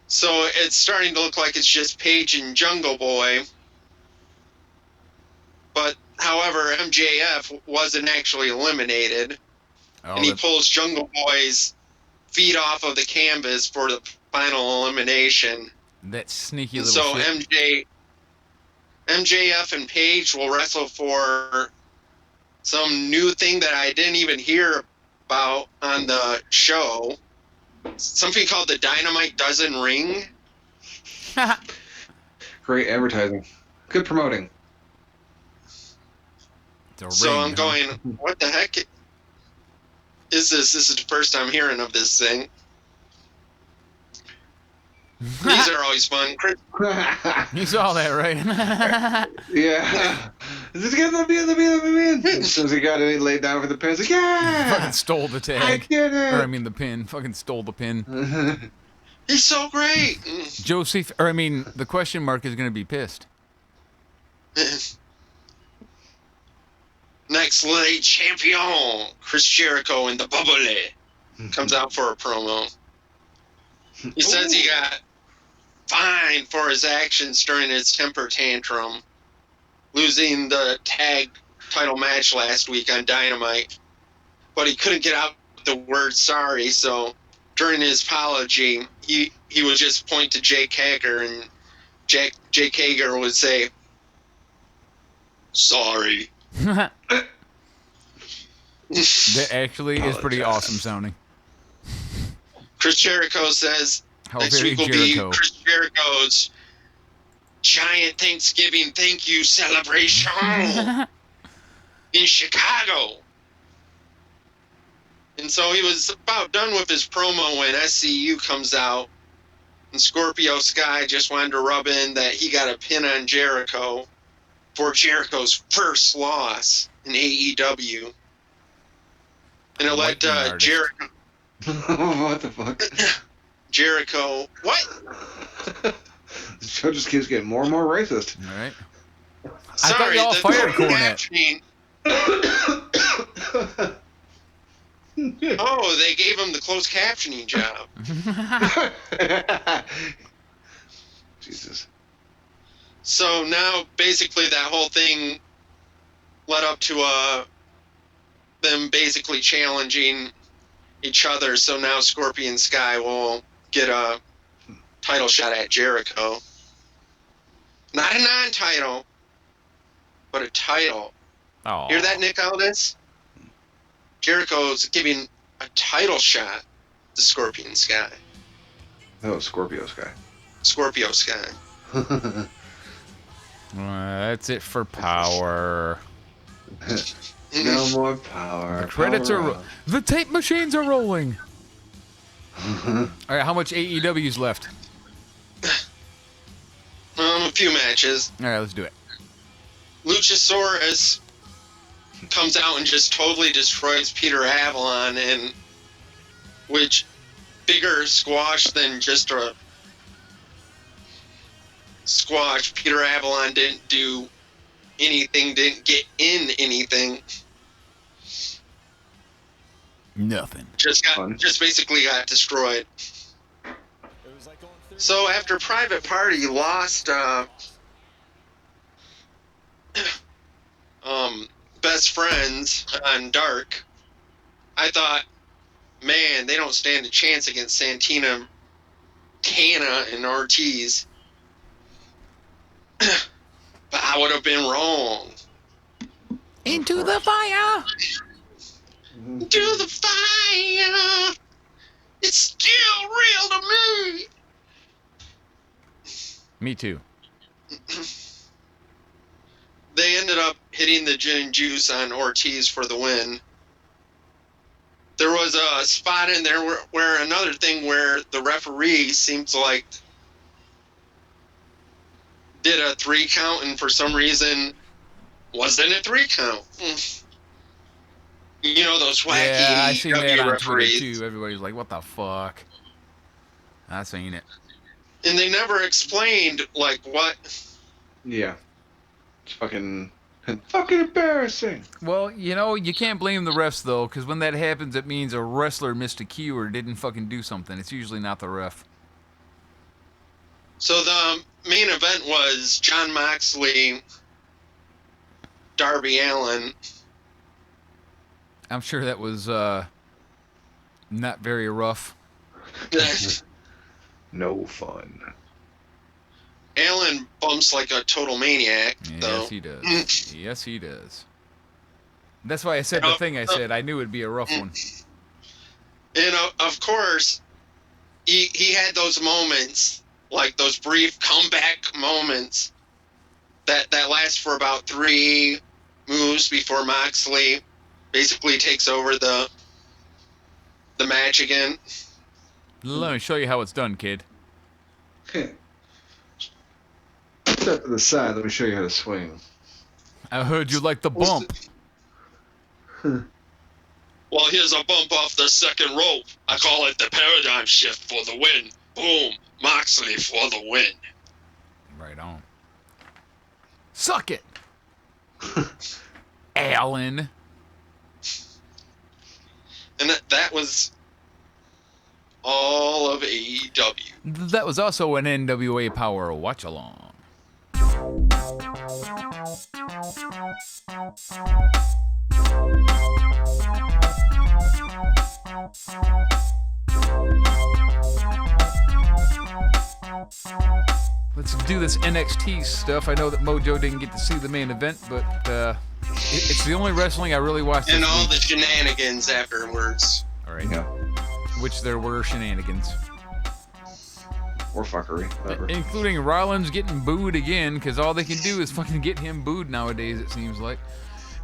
So it's starting to look like it's just Page and Jungle Boy. But, however, MJF wasn't actually eliminated. Oh, And he pulls Jungle Boy's feet off of the canvas for the final elimination. that sneaky And little so shit. MJF and Page will wrestle for some new thing that I didn't even hear about on the show. Something called the Dynamite Dozen Ring. Great advertising. Good promoting. It's a So ring, I'm huh? going, what the heck is this? This is the first I'm hearing of this thing. These are always fun. You saw that, right? Yeah. Is this gonna be in? As soon as he got it, he laid down for the pin. He's like, yeah! Fucking stole the I tag. did it! Or, I mean, the pin. Fucking stole the pin. He's so great. The question mark is going to be pissed. Next late champion, Chris Jericho in the bubbly, comes out for a promo. He says he got fined for his actions during his temper tantrum, losing the tag title match last week on Dynamite. But he couldn't get out the word sorry, so during his apology, he would just point to Jake Hager, and Jake Hager would say, sorry. That actually is pretty awesome sounding. Chris Jericho says How next very week will Jericho. be Chris Jericho's giant Thanksgiving thank you celebration in Chicago. And so he was about done with his promo when SCU comes out, and Scorpio Sky just wanted to rub in that he got a pin on Jericho for Jericho's first loss in AEW. And it led to Jericho. What the fuck? Jericho. What? The show just keeps getting more and more racist. All right. Sorry, y'all the fired closed Cornette. captioning. Oh, they gave him the closed captioning job. Jesus. So now, basically, that whole thing led up to them basically challenging each other. So now Scorpion Sky will get a title shot at Jericho. Not a non-title, but a title. Oh. Hear that, Nick Aldis? Jericho's giving a title shot to Scorpion Sky. Oh, Scorpio Sky. Scorpio Sky. That's it for power. No more power. The credits power are. The tape machines are rolling. All right, how much AEW's left? A few matches. All right, let's do it. Luchasaurus comes out and just totally destroys Peter Avalon, and which bigger squash than just a squash. Peter Avalon didn't do anything, didn't get in anything. Nothing. Just basically got destroyed. So after Private Party lost Best Friends on Dark, I thought, man, they don't stand a chance against Santina, Tana, and Ortiz. But I would have been wrong. Into the fire. To the fire. It's still real to me. Me too. They ended up hitting the gin and juice on Ortiz for the win. There was a spot in there where another thing where the referee seems like did a 3 count, and for some reason wasn't a 3 count. You know, those wacky Yeah, I seen that on Twitter referees. too. Everybody's like, "What the fuck?" I seen it. And they never explained, like, what. Yeah. It's fucking embarrassing. Well, you know, you can't blame the refs though, because when that happens, it means a wrestler missed a cue or didn't fucking do something. It's usually not the ref. So the main event was John Moxley, Darby Allin. I'm sure that was not very rough. No fun. Allin bumps like a total maniac, though. Yes, he does. Yes, he does. That's why I said the thing I said. I knew it'd be a rough one. And of course, he had those moments, like those brief comeback moments that last for about 3 moves before Moxley basically takes over the match again. Let me show you how it's done, kid. Step to the side. Let me show you how to swing. I heard you like the bump. Well, here's a bump off the second rope. I call it the paradigm shift for the win. Boom. Moxley for the win. Right on. Suck it. Alan. And that was all of AEW. That was also an NWA Power watch along. Let's do this NXT stuff. I know that Mojo didn't get to see the main event, but it's the only wrestling I really watched. And this all week. the shenanigans afterwards. All right. Yeah. Which there were shenanigans. Or fuckery. Whatever. Including Rollins getting booed again, because all they can do is fucking get him booed nowadays, it seems like.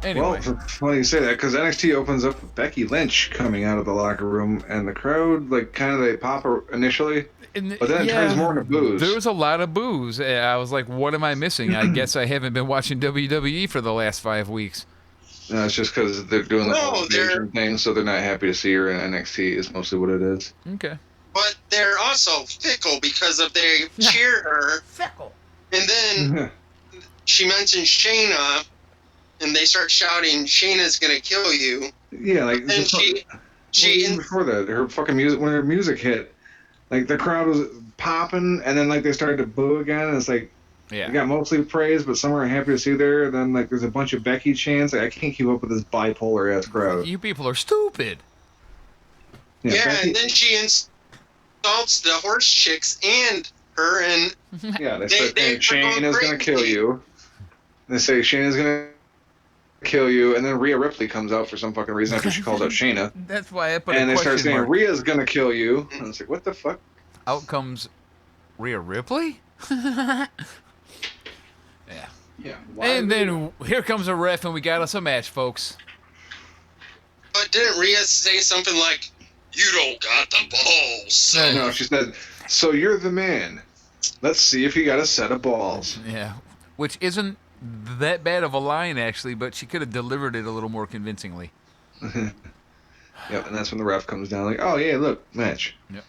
Anyway. Well, funny you say that, because NXT opens up with Becky Lynch coming out of the locker room, and the crowd, like, kind of, they pop her initially, but then it turns more into boos. There was a lot of boos. I was like, what am I missing? I guess I haven't been watching WWE for the last 5 weeks. No, it's just because they're doing the whole invasion thing, so they're not happy to see her in NXT, is mostly what it is. Okay. But they're also fickle because of they cheer her. Fickle. And then she mentions Shayna, and they start shouting, "Shayna's gonna kill you." Yeah, like, Then even before that, her fucking music, when her music hit, like, the crowd was popping, and then, like, they started to boo again, and it's like, Yeah. they got mostly praise, but some are happy to see there, and then, like, there's a bunch of Becky chants. Like, I can't keep up with this bipolar-ass crowd. You people are stupid. Yeah, Becky, and then she insults the horse chicks and her, and yeah, they they- start they saying, are Shane is going gonna kill crazy. you. They say Shane is gonna kill you, and then Rhea Ripley comes out for some fucking reason after she calls out Shayna. That's why I put And a they start question saying, mark. Rhea's gonna kill you. And it's like, what the fuck? Out comes Rhea Ripley? Yeah. Yeah. And then here comes a ref, and we got us a match, folks. but didn't Rhea say something like, "You don't got the balls"? No, she said, so you're the man. Let's see if you got a set of balls. Yeah. Which isn't that bad of a line, actually, but she could have delivered it a little more convincingly. Yep, and that's when the ref comes down, like, oh, yeah, look, match. Yep.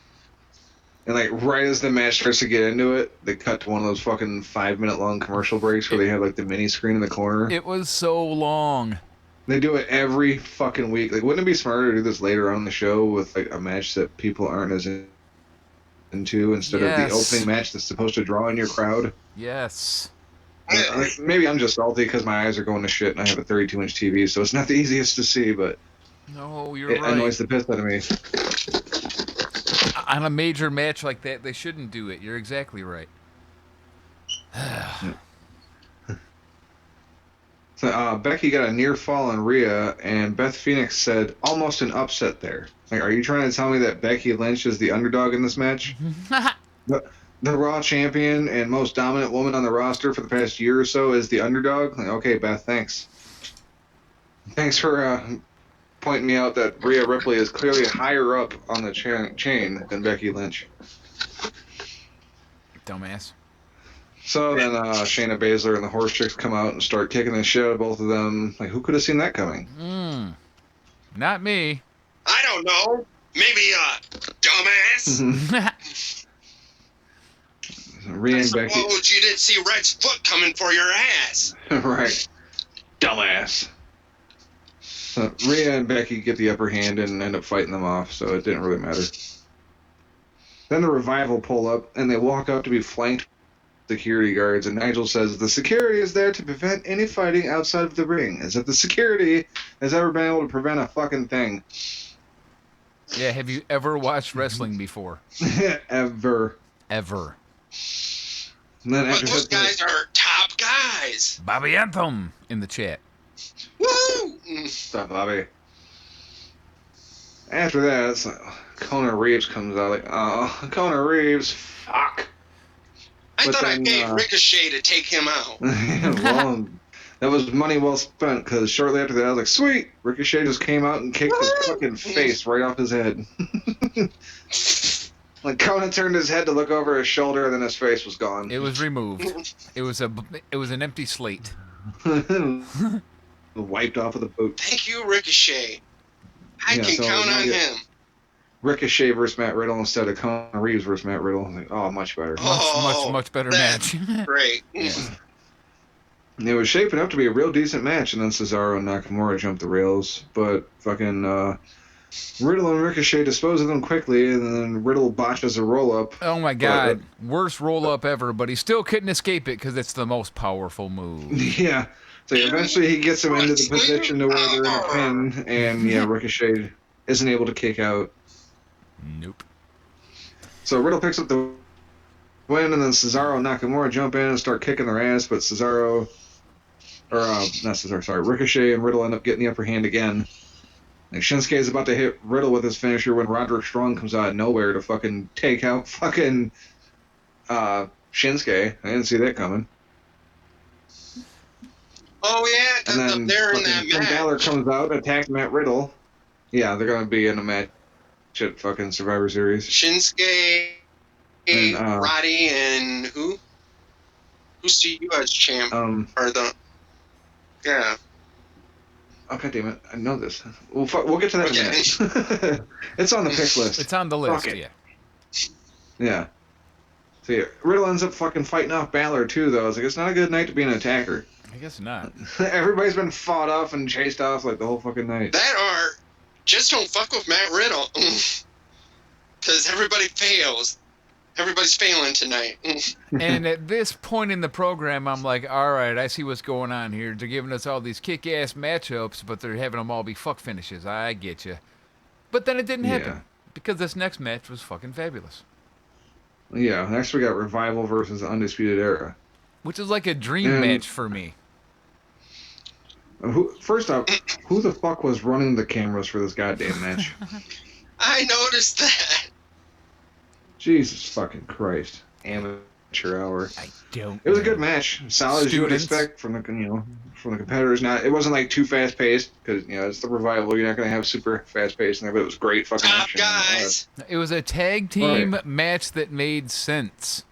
And, like, right as the match starts to get into it, they cut to one of those fucking 5-minute long commercial breaks where they have, like, the mini screen in the corner. It was so long. They do it every fucking week. Like, wouldn't it be smarter to do this later on in the show with, like, a match that people aren't as into instead of the Yes. opening match that's supposed to draw in your crowd? Yes. Maybe I'm just salty because my eyes are going to shit and I have a 32-inch TV, so it's not the easiest to see, but No, you're it right. annoys the piss out of me. On a major match like that, they shouldn't do it. You're exactly right. So, Becky got a near fall on Rhea, and Beth Phoenix said, almost an upset there. Like, are you trying to tell me that Becky Lynch is the underdog in this match? The Raw champion and most dominant woman on the roster for the past year or so is the underdog? Like, okay, Beth, thanks. Thanks for pointing me out that Rhea Ripley is clearly higher up on the chain than Becky Lynch. Dumbass. So then Shayna Baszler and the Horse Chicks come out and start kicking the shit out of both of them. Like, who could have seen that coming? Not me. I don't know. Maybe dumbass. Rhea I and Becky. suppose you didn't see Red's foot coming for your ass. Right. Dumbass. So Rhea and Becky get the upper hand and end up fighting them off, so it didn't really matter. Then the Revival pull up, and they walk out to be flanked by security guards, and Nigel says, the security is there to prevent any fighting outside of the ring. As if the security has ever been able to prevent a fucking thing. Yeah, have you ever watched wrestling before? Ever. Ever. And then But after those 15 guys are top guys. Bobby Anthem in the chat. Woo! Stop, Bobby. After that, it's like, Kona Reeves comes out like, oh, Kona Reeves, fuck. I But thought then, I paid Ricochet to take him out. Well, that was money well spent, because shortly after that, I was like, sweet! Ricochet just came out and kicked his fucking face right off his head. Like, Kona turned his head to look over his shoulder, and then his face was gone. It was removed. It was an empty slate. Wiped off with a boot. Thank you, Ricochet. I Yeah, can so count now on you- him. Ricochet versus Matt Riddle instead of Kona Reeves versus Matt Riddle. Like, oh, much better. Oh, Much better that- match. Great. Yeah. It was shaping up to be a real decent match, and then Cesaro and Nakamura jumped the rails, but fucking Riddle and Ricochet dispose of them quickly, and then Riddle botches a roll-up. Oh my God, worst roll-up ever, but he still couldn't escape it because it's the most powerful move. Yeah. So eventually he gets him into the position to where they're in a pin, and yeah, Ricochet isn't able to kick out. Nope. So Riddle picks up the win, and then Cesaro and Nakamura jump in and start kicking their ass, but Ricochet and Riddle end up getting the upper hand again. Like Shinsuke is about to hit Riddle with his finisher when Roderick Strong comes out of nowhere to fucking take out fucking Shinsuke. I didn't see that coming. Oh yeah, And then they're in that Finn match. Balor comes out, attacks Matt Riddle. Yeah, they're gonna be in a match at fucking Survivor Series. Shinsuke, And, Roddy, and who? Who's the U.S. champ? Or the? Yeah. Oh god damn it! I know this. We'll get to that in a minute. It's on the pick list. It's on the list, Fuck it. yeah. Yeah. So yeah, Riddle ends up fucking fighting off Balor too, though. I was like, it's not a good night to be an attacker. I guess not. Everybody's been fought off and chased off like the whole fucking night. Just don't fuck with Matt Riddle. Because everybody fails. Everybody's failing tonight. And at this point in the program, I'm like, all right, I see what's going on here. They're giving us all these kick-ass matchups, but they're having them all be fuck finishes. I get you. But then it didn't happen because this next match was fucking fabulous. Yeah, next we got Revival versus Undisputed Era. Which is like a dream match for me. First off, who the fuck was running the cameras for this goddamn match? I noticed that. Jesus fucking Christ. Amateur hour. I don't. It was a good match. Solid as you would expect from the competitors. It wasn't like too fast paced because it's the Revival. You're not gonna have super fast paced in there, but it was great fucking Top action. guys. It was a tag team match that made sense.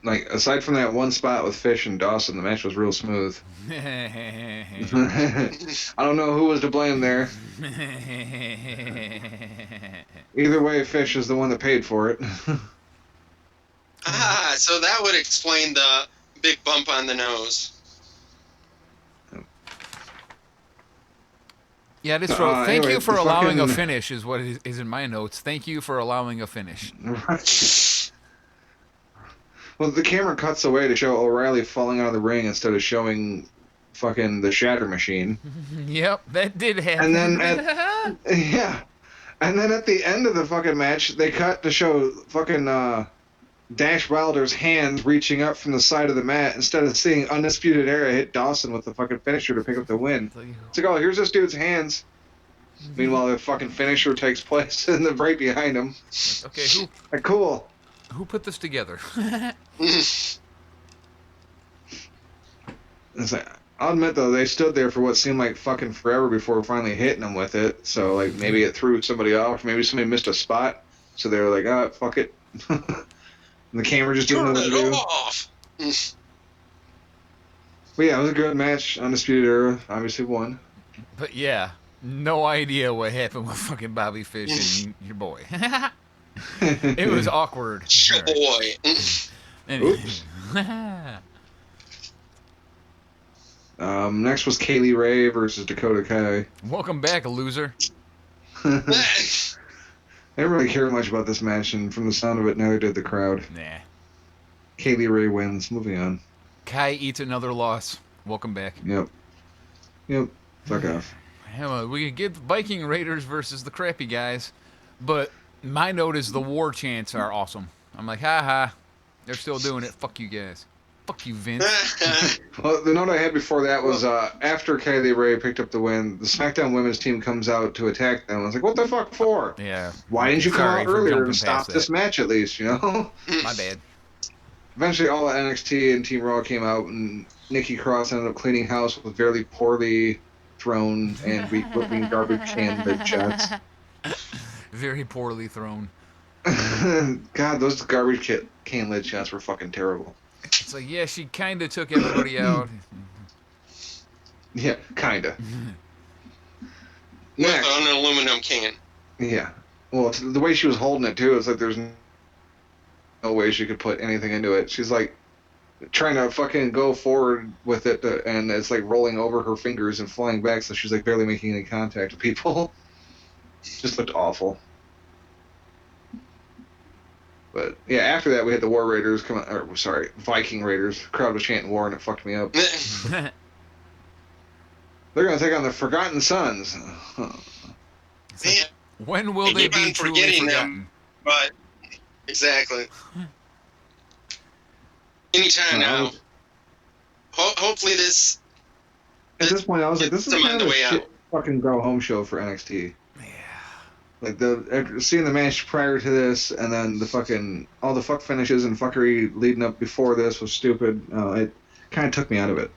Like aside from that one spot with Fish and Dawson, the match was real smooth. I don't know who was to blame there. Either way, Fish is the one that paid for it. So that would explain the big bump on the nose. Yeah, this thank anyway, you for the allowing a fucking- finish is what is in my notes. Thank you for allowing a finish. Well, the camera cuts away to show O'Reilly falling out of the ring instead of showing fucking the Shatter Machine. Yep, that did happen. And then and then at the end of the fucking match, they cut to show fucking Dash Wilder's hands reaching up from the side of the mat instead of seeing Undisputed Era hit Dawson with the fucking finisher to pick up the win. It's like, oh, here's this dude's hands. Meanwhile, the fucking finisher takes place in the right behind him. Okay, Like, cool. who put this together? It's like, I'll admit though, they stood there for what seemed like fucking forever before finally hitting him with it. So like maybe it threw somebody off, maybe somebody missed a spot. So they were like, ah, fuck it. And the camera just didn't know what to do. Off. But yeah, it was a good match. Undisputed Era obviously won. But yeah, no idea what happened with fucking Bobby Fish and your boy. It was awkward. Boy. Anyways. Next was Kaylee Ray versus Dakota Kai. Welcome back, loser. I didn't really care much about this match, and from the sound of it, neither did the crowd. Nah. Kaylee Ray wins. Moving on. Kai eats another loss. Welcome back. Yep. Fuck off. Hell, we could get the Viking Raiders versus the crappy guys, but my note is the war chants are awesome. I'm like, ha, they're still doing it. Fuck you guys. Fuck you, Vince. Well, the note I had before that was after Kaylee Ray picked up the win, the SmackDown women's team comes out to attack them. I was like, what the fuck for? Yeah. Why didn't you come Sorry out for earlier jumping and stop past this that. match at least, you know? My bad. Eventually, all of NXT and Team Raw came out, and Nikki Cross ended up cleaning house with very poorly thrown and weak-looking garbage can lid shots. Very poorly thrown. God, those garbage can lid shots were fucking terrible. It's like, yeah, she kind of took everybody out. Yeah, kinda. With Next. an aluminum can. Yeah. Well, the way she was holding it, too, it's like there's no way she could put anything into it. She's like, trying to fucking go forward with it, and it's like rolling over her fingers and flying back, so she's like barely making any contact with people. Just looked awful. But yeah, after that we had the War Raiders come out, or sorry, Viking Raiders. The crowd was chanting war and it fucked me up. They're gonna take on the Forgotten Sons. Man, When will they keep on be truly forgetting forgotten? them, but exactly. Anytime now. Hopefully this. At this point, I was like, this is Some kind on of the a way shit out. fucking go home show for NXT. Yeah. Like seeing the match prior to this, and then the fucking all the fuck finishes and fuckery leading up before this was stupid. It kind of took me out of it.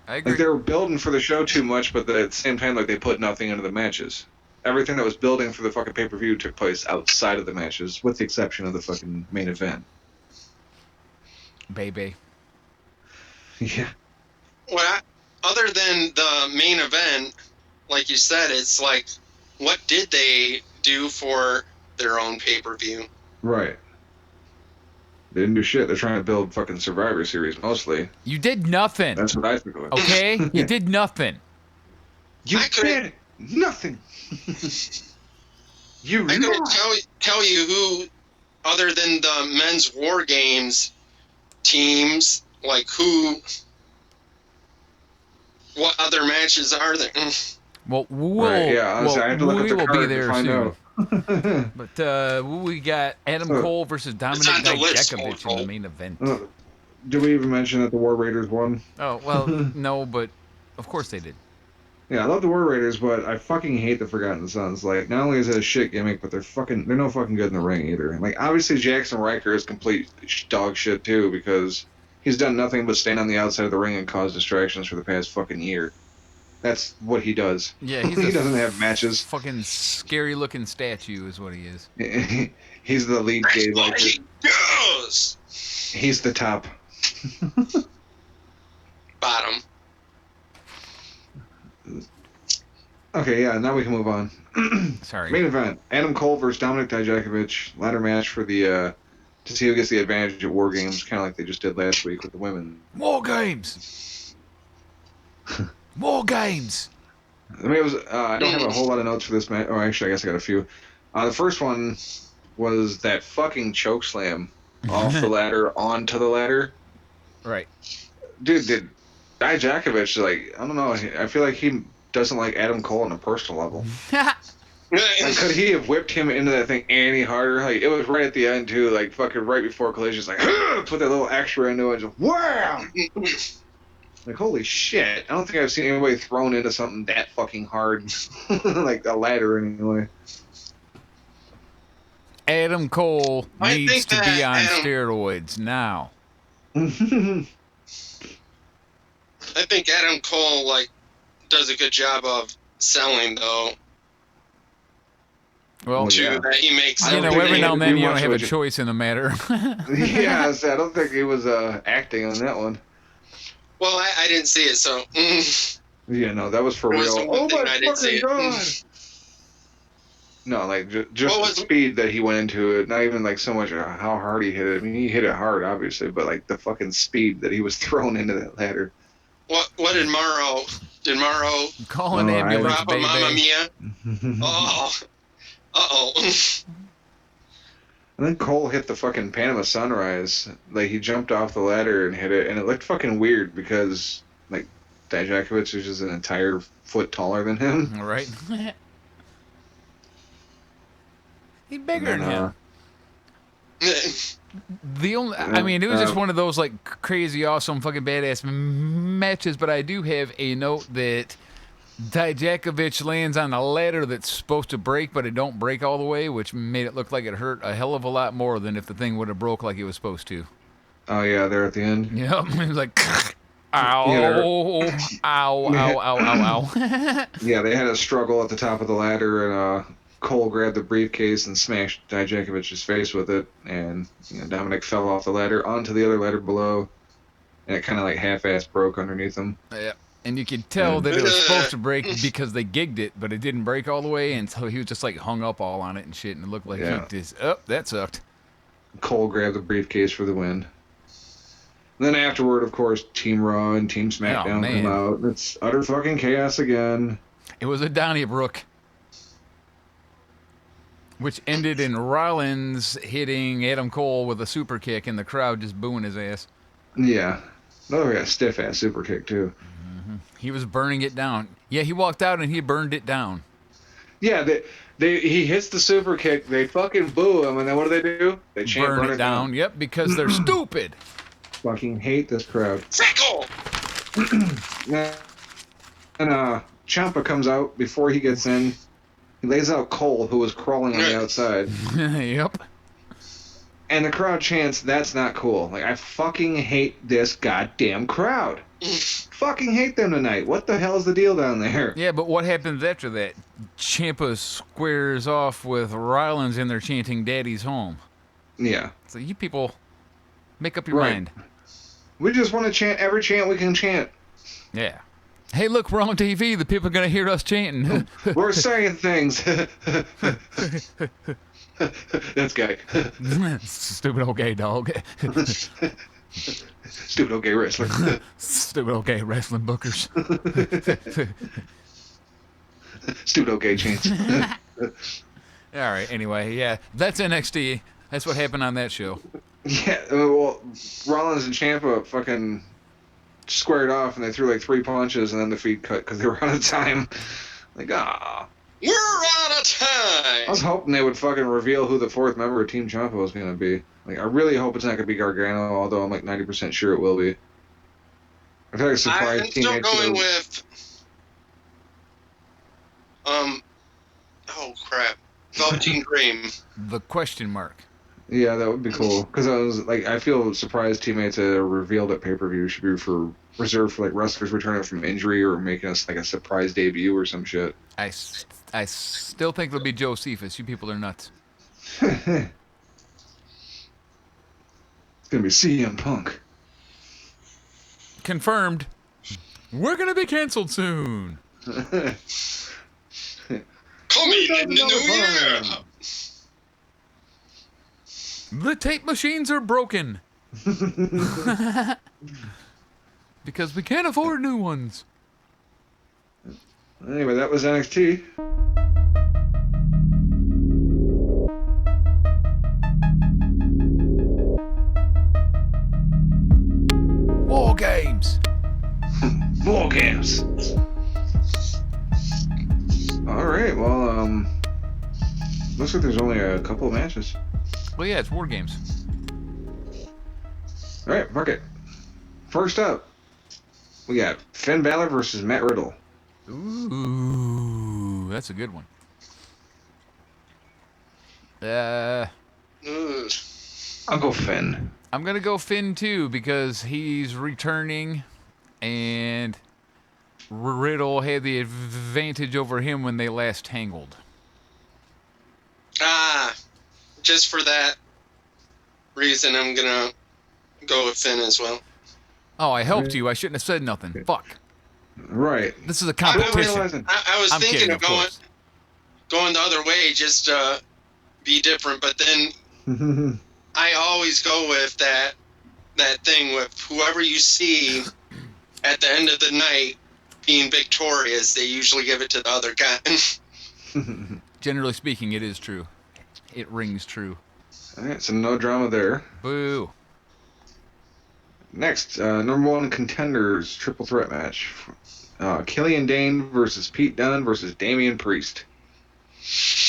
I agree. Like they were building for the show too much, but at the same time, like they put nothing into the matches. Everything that was building for the fucking pay-per-view took place outside of the matches, with the exception of the fucking main event. Baby. Yeah. Well, other than the main event, like you said, it's like, what did they do for their own pay-per-view? Right. They didn't do shit. They're trying to build fucking Survivor Series mostly. You did nothing. That's what I think of it. Okay? You did nothing. You I couldn't- did nothing. You I couldn't lied. tell you who, other than the men's War Games teams, like what other matches are there? Well, we'll, Right, yeah, well, I have to look we at the will card be to there find soon. out. But we got Adam Cole versus Dominic on the list, Dijakovic in the Cole. main event. Did we even mention that the War Raiders won? Oh, well, no, but of course they did. Yeah, I love the War Raiders, but I fucking hate the Forgotten Sons. Like, not only is it a shit gimmick, but they're no fucking good in the ring either. Like, obviously Jackson Riker is complete dog shit too, because he's done nothing but stand on the outside of the ring and cause distractions for the past fucking year. That's what he does. Yeah, he's he a doesn't have matches. fucking scary-looking statue is what he is. He's the lead gay That's what Viker. he does. He's the top. Bottom. Okay, yeah, now we can move on. Sorry. Main event: Adam Cole versus Dominic Dijakovic. Ladder match for the to see who gets the advantage at War Games, kind of like they just did last week with the women. More games! More games! I mean, it was. I don't have a whole lot of notes for this match. Oh, actually, I guess I got a few. The first one was that fucking choke slam off the ladder onto the ladder. Right. Dude, did Dijakovic, like, I don't know. I feel like he doesn't like Adam Cole on a personal level. Like, could he have whipped him into that thing any harder? Like, it was right at the end too, like fucking right before collision, just like put that little extra into it, and just wham! Like, holy shit! I don't think I've seen anybody thrown into something that fucking hard, like a ladder anyway. Adam Cole I needs think to be that on Adam- steroids now. I think Adam Cole does a good job of selling though. Well, Too, yeah. that he makes. I you don't know, think every he now had and to then do you don't much have a with it. choice in the matter. Yeah, I don't think he was acting on that one. Well, I didn't see it, so. Yeah, no, that was for It was real. the one Oh thing my I didn't see fucking it. god! No, like just What the was- speed that he went into it. Not even like so much how hard he hit it. I mean, he hit it hard, obviously, but like the fucking speed that he was thrown into that ladder. What did Morrow? Did Morrow Call an No, I- ambulance, drop a Mamma baby. Mia? Oh. Uh-oh. And then Cole hit the fucking Panama Sunrise. Like, he jumped off the ladder and hit it, and it looked fucking weird because, like, Dijakovic is just an entire foot taller than him. All right. He's bigger And than then, him. The only, I mean, it was just Uh, one of those like crazy, awesome, fucking badass matches. But I do have a note that Dijakovic lands on a ladder that's supposed to break, but it don't break all the way, which made it look like it hurt a hell of a lot more than if the thing would have broke like it was supposed to. Oh, yeah, there at the end. Yep, it was like, ow, Yeah, ow, ow, ow, ow, ow. Yeah, they had a struggle at the top of the ladder, and Cole grabbed the briefcase and smashed Dijakovic's face with it, and Dominic fell off the ladder onto the other ladder below, and it kind of like half-ass broke underneath him. Yeah. And you could tell that it was supposed to break because they gigged it, but it didn't break all the way, and so he was just like hung up all on it and shit, and it looked like Yeah. he just, oh, that sucked. Cole grabbed the briefcase for the win. Then afterward, of course, Team Raw and Team SmackDown man. come out. It's utter fucking chaos again. It was a Donnybrook, which ended in Rollins hitting Adam Cole with a super kick and the crowd just booing his ass. Yeah. Another stiff ass super kick too. He was burning it down. Yeah, he walked out and he burned it down. Yeah, he hits the super kick, they fucking boo him, and then what do? They chant Burn it down. Yep, because they're stupid. Fucking hate this crowd. Fickle! And Ciampa comes out before he gets in. He lays out Cole, who was crawling on the outside. Yep. And the crowd chants, "That's not cool." Like, I fucking hate this goddamn crowd. Fucking hate them tonight. What the hell is the deal down there? Yeah, but what happens after that? Ciampa squares off with Rollins and they're chanting "Daddy's home." Yeah. So you people, make up your Right. mind. We just want to chant every chant we can chant. Yeah. Hey, look, we're on TV. The people are going to hear us chanting. We're saying things. That's gay. Stupid old gay dog. Stupid old gay wrestler. Stupid old gay wrestling bookers. Stupid old gay chants. All right, anyway, yeah. That's NXT. That's what happened on that show. Yeah, well, Rollins and Ciampa fucking squared off, and they threw like 3 punches, and then the feed cut because they were out of time. Like, ah. We're out of I time! was hoping they would fucking reveal who the 4th member of Team Ciampa was going to be. Like, I really hope it's not going to be Gargano, although I'm like 90% sure it will be. I feel like a surprise I'm still teammate going too. with... oh crap. Velveteen Dream. The question mark. Yeah, that would be cool. Because I was like, I feel surprise teammates that are revealed at pay-per-view should be reserved for like wrestlers returning from injury or making us like a surprise debut or some shit. I still think it'll be Joe Cephas. You people are nuts. It's gonna be CM Punk. Confirmed. We're going to be canceled soon. Coming in the new year! The tape machines are broken. Because we can't afford new ones. Anyway, that was NXT. War games. War games. All right. Well, looks like there's only a couple of matches. Well, yeah, it's war games. All right, fuck it. First up, we got Finn Balor versus Matt Riddle. Ooh, that's a good one. Ugh. I'll go Finn. I'm going to go Finn, too, because he's returning, and Riddle had the advantage over him when they last tangled. Just for that reason, I'm gonna go with Finn as well. Oh, I helped you. I shouldn't have said nothing. Fuck. Right. This is a I competition. was I'm thinking kidding, of of course. going the other way, just be different, but then I always go with that thing with whoever you see at the end of the night being victorious, they usually give it to the other guy. Generally speaking, it is true. It rings true. All right, so no drama there. Boo. Next, number 1 contenders triple threat match. Killian Dane versus Pete Dunne versus Damian Priest.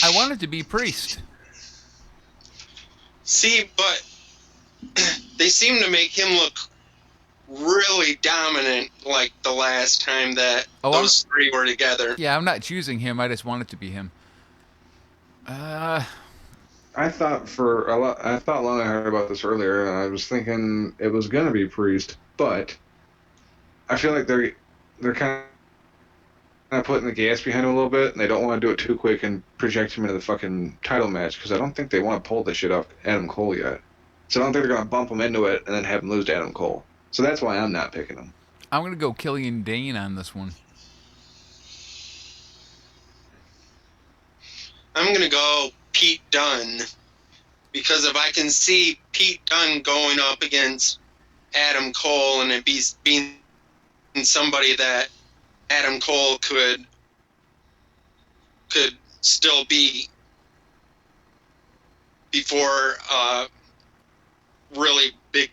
I wanted to be Priest. See, but they seem to make him look really dominant like the last time that those three were together. Yeah, I'm not choosing him. I just want it to be him. I thought long and hard about this earlier, and I was thinking it was gonna be Priest, but I feel like they're kind of putting the gas behind him a little bit, and they don't want to do it too quick and project him into the fucking title match because I don't think they want to pull this shit off Adam Cole yet. So I don't think they're gonna bump him into it and then have him lose to Adam Cole. So that's why I'm not picking him. I'm going to go Killian Dane on this one. I'm going to go Pete Dunne because if I can see Pete Dunne going up against Adam Cole and it being somebody that Adam Cole could still be before a really big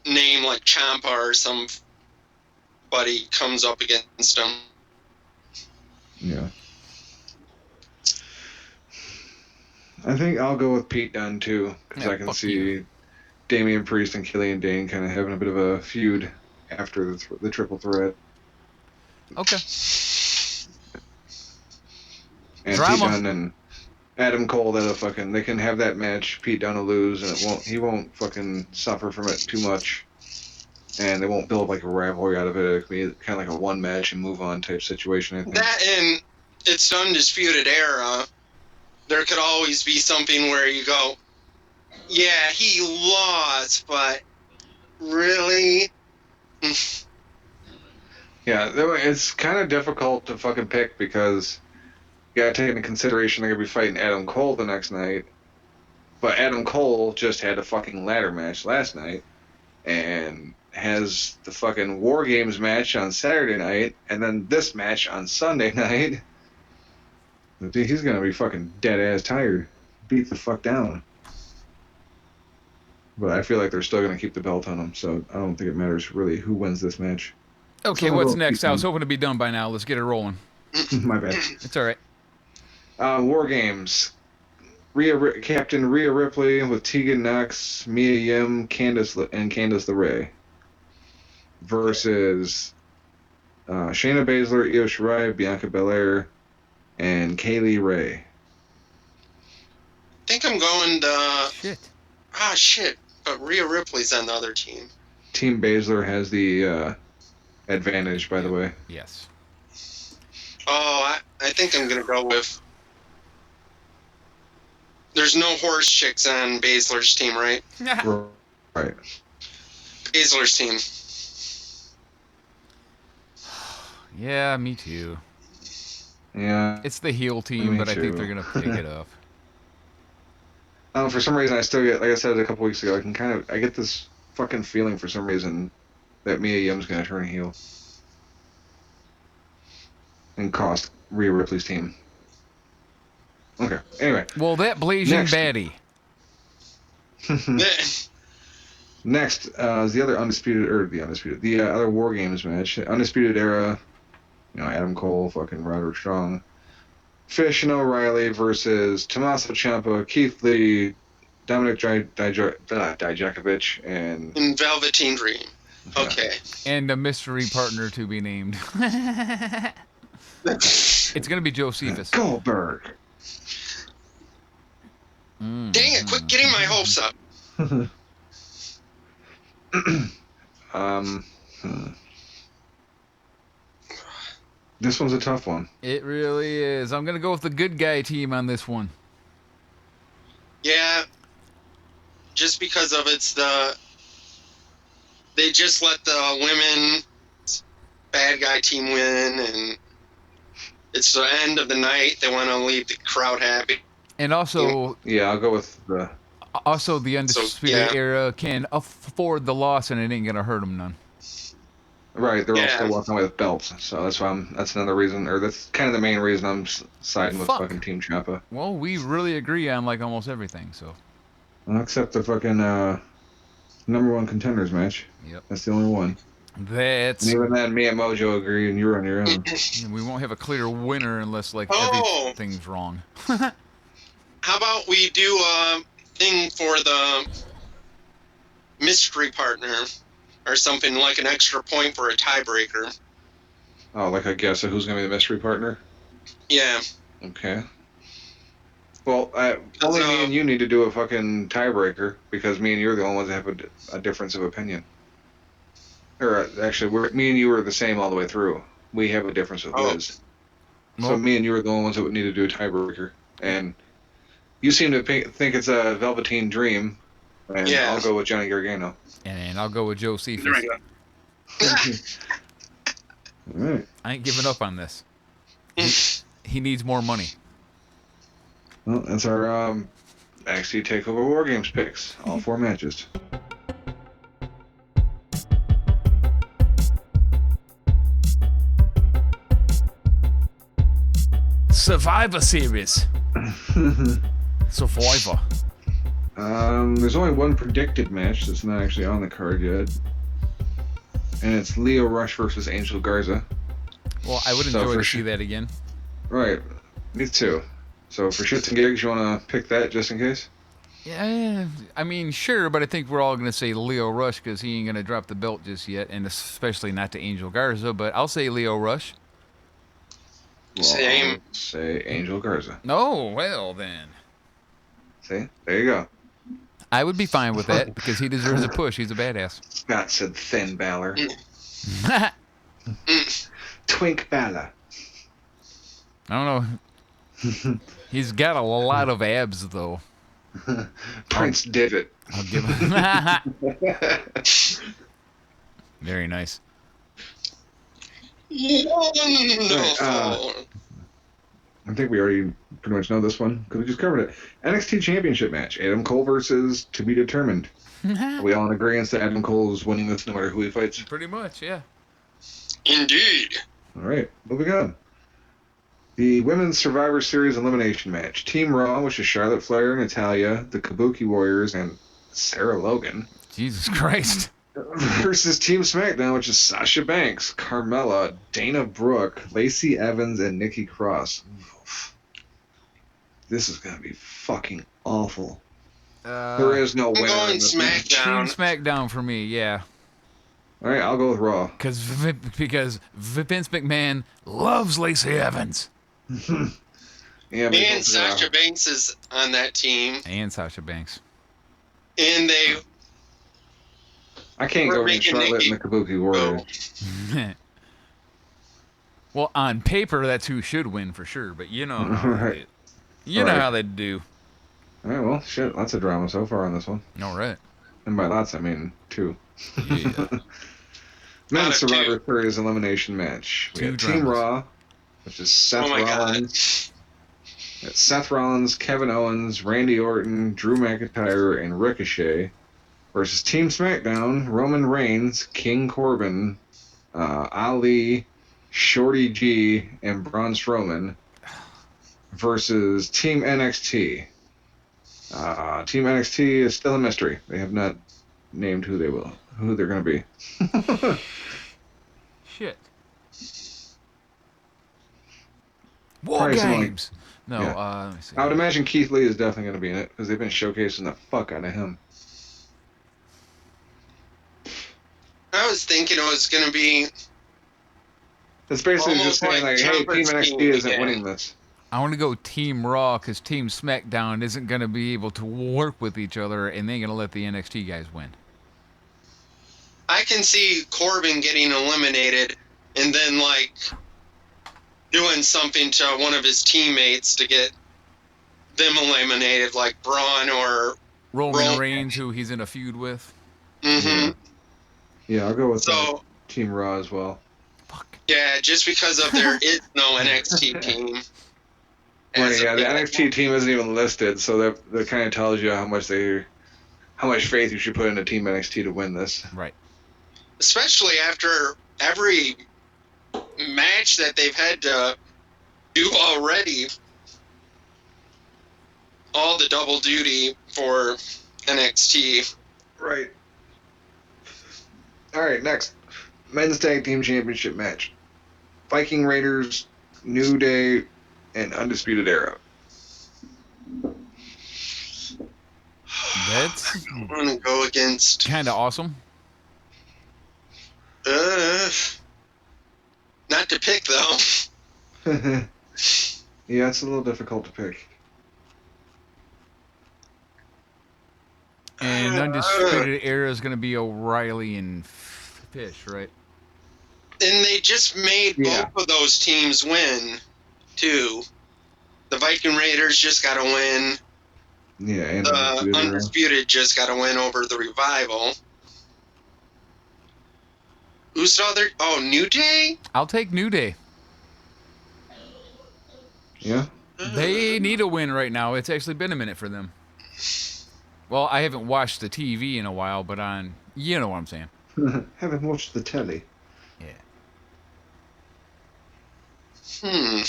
name like Ciampa or somebody comes up against him. Yeah. I think I'll go with Pete Dunne too, because I can see Damian Priest and Killian Dane kind of having a bit of a feud after the triple threat. Okay. And Drama. Pete Dunne and Adam Cole, they can have that match. Pete Dunne will lose, and he won't fucking suffer from it too much, and they won't build like a rivalry out of it. It'll be kind of like a one match and move on type situation. I think. That and it's Undisputed Era. There could always be something where you go, yeah, he lost, but really? Yeah, it's kind of difficult to fucking pick because you gotta take into consideration they're gonna be fighting Adam Cole the next night. But Adam Cole just had a fucking ladder match last night and has the fucking War Games match on Saturday night and then this match on Sunday night. Dude, he's gonna be fucking dead ass tired. Beat the fuck down. But I feel like they're still gonna keep the belt on him, so I don't think it matters really who wins this match. Okay, So what's next? I was hoping to be done by now. Let's get it rolling. My bad. It's all right. War Games. Captain Rhea Ripley with Tegan Knox, Mia Yim, Candice LeRae versus Shayna Baszler, Io Shirai, Bianca Belair, and Kaylee Ray. I think I'm going to... Shit. Ah, shit. But Rhea Ripley's on the other team. Team Baszler has the advantage, by the way. Yes. Oh, I think I'm going to go with... There's no horse chicks on Baszler's team, right? Right. Baszler's team. Yeah, me too. Yeah. It's the heel team, Me but I think too. they're going to pick it up. For some reason, I still get, like I said a couple weeks ago, I get this fucking feeling for some reason that Mia Yim's gonna turn heel and cost Rhea Ripley's team. Okay. Anyway. Well, that blazing Next. baddie. Next is the other the other War Games match, Undisputed Era. You know, Adam Cole, fucking Roderick Strong. Fish and O'Reilly versus Tommaso Ciampa, Keith Lee, Dominic Dijakovic, and... In Velveteen Dream. Okay. And a mystery partner to be named. It's going to be Josephus. Goldberg. Dang it, quit getting my hopes up. This one's a tough one. It really is. I'm going to go with the good guy team on this one. Yeah. Just because of they just let the women bad guy team win, and it's the end of the night. They want to leave the crowd happy. And also... Yeah, I'll go with the... Also, the Undisputed Era can afford the loss, and it ain't going to hurt them none. Right, they're all still walking away with belts, so that's why that's another reason, or that's kind of the main reason I'm siding with fucking Team Ciampa. Well, we really agree on like almost everything, so. Well, except the fucking number one contenders match. Yep. That's the only one. That's... And even then, me and Mojo agree, and you're on your own. We won't have a clear winner unless like everything's wrong. How about we do a thing for the mystery partner? Or something like an extra point for a tiebreaker. Oh, like a guess of who's going to be the mystery partner? Yeah. Okay. Well, only me and you need to do a fucking tiebreaker, because me and you are the only ones that have a difference of opinion. Or, actually, me and you are the same all the way through. We have a difference with Whiz. So me and you are the only ones that would need to do a tiebreaker. And you seem to think it's a Velveteen Dream, and I'll go with Johnny Gargano. And I'll go with Josephus. There we go. Alright. I ain't giving up on this. He needs more money. Well, that's our NXT TakeOver War Games picks. All 4 matches. Survivor Series. Survivor. There's only one predicted match that's not actually on the card yet. And it's Leo Rush versus Angel Garza. Well, I would So enjoy for to sure- see that again. Right. Me too. So for shits and gigs, you want to pick that just in case? Yeah, I mean, sure, but I think we're all going to say Leo Rush because he ain't going to drop the belt just yet, and especially not to Angel Garza, but I'll say Leo Rush. Well, Same. I'll say Angel Garza. Oh, well then. See? There you go. I would be fine with that because he deserves a push. He's a badass. Scott said Thin Balor. Twink Balor. I don't know. He's got a lot of abs, though. Prince Divot. I'll give him. Very nice. Wonderful. I think we already pretty much know this one because we just covered it. NXT Championship match. Adam Cole versus To Be Determined. Are we all in agreement that Adam Cole is winning this no matter who he fights? Pretty much, yeah. Indeed. All right, moving on. The Women's Survivor Series Elimination Match. Team Raw, which is Charlotte Flair, Natalya, the Kabuki Warriors, and Sarah Logan. Jesus Christ. Versus Team SmackDown, which is Sasha Banks, Carmella, Dana Brooke, Lacey Evans, and Nikki Cross. This is going to be fucking awful. There is no I'm winner. going in this Team match. SmackDown. SmackDown for me, yeah. All right, I'll go with Raw. Because Vince McMahon loves Lacey Evans. Yeah, but And Sasha Banks is on that team. And Sasha Banks. And they I can't We're go with making Charlotte Nikki and the Kabuki go. Warriors. Well, on paper, that's who should win for sure, but you know how Right. you know Right. how they do. All right, well, shit, lots of drama so far on this one. All right. And by lots, I mean two. Yeah. Out Men's of Survivor two. Series elimination match. We Two got Team dramas. Raw, which is Seth Oh my Rollins. It's Seth Rollins, Kevin Owens, Randy Orton, Drew McIntyre, and Ricochet. Versus Team SmackDown, Roman Reigns, King Corbin, Ali, Shorty G, and Braun Strowman. Versus Team NXT. Team NXT is still a mystery. They have not named who they're going to be. Shit. War Probably something like- games. No, yeah. let me see. I would imagine Keith Lee is definitely going to be in it because they've been showcasing the fuck out of him. I was thinking it was going to be It's basically Almost just saying like like, hey, Team Trumpets NXT team isn't again. winning this. I want to go Team Raw because Team SmackDown isn't going to be able to work with each other, and they ain't going to let the NXT guys win. I can see Corbin getting eliminated and then like doing something to one of his teammates to get them eliminated, like Braun or Roman Reigns, who he's in a feud with. mm-hmm. Yeah, I'll go with So Team Raw as well. Fuck. yeah, just because of there is no NXT team. Right, As yeah, of the yet. NXT team isn't even listed, so that kind of tells you how much faith you should put into Team NXT to win this. Right. Especially after every match that they've had to do already, all the double duty for NXT. Right. All right, next. Men's Tag Team Championship match. Viking Raiders, New Day, and Undisputed Era. That's I'm gonna go against. kind of awesome. Not to pick though. Yeah, it's a little difficult to pick. And Undisputed Era is going to be O'Reilly and Fish, right? And they just made Yeah. both of those teams win, too. The Viking Raiders just got to win. Yeah, and The Undisputed Era. Undisputed just got to win over the Revival. Who's the other? Oh, New Day? I'll take New Day. Yeah? They need a win right now. It's actually been a minute for them. Well, I haven't watched the TV in a while, but you know what I'm saying. Haven't watched the telly. Yeah.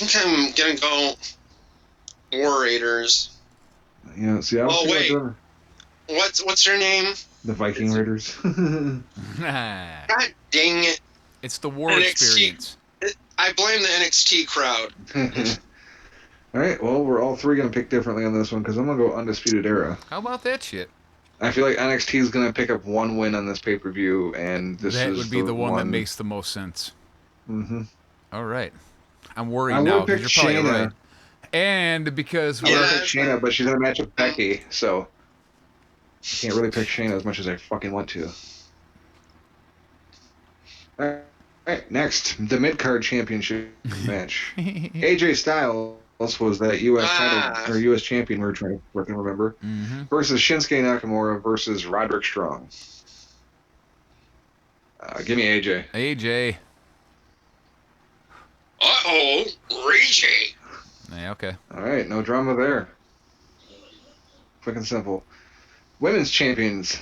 think I'm gonna go War Raiders. Yeah, see, I was Oh, thinking wait. about doing What's her name? the Viking Raiders. God dang it. It's the war NXT. experience. I blame the NXT crowd. All right, well, we're all three going to pick differently on this one because I'm going to go Undisputed Era. How about that shit? I feel like NXT is going to pick up one win on this pay-per-view, and this That is would be the one that makes the most sense. Mm-hmm. All right. I'm worried I now would pick because you're probably Shayna. right. And because I would Yeah. pick Shayna, but she's in a match with Becky, so I can't really pick Shayna as much as I fucking want to. All right, next, the mid-card championship match. AJ Styles was that U.S. title or U.S. champion we're trying to remember versus Shinsuke Nakamura versus Roderick Strong. Give me AJ. AJ. Uh-oh, Ragey. Yeah, okay. All right, no drama there. Quick and simple. Women's champions: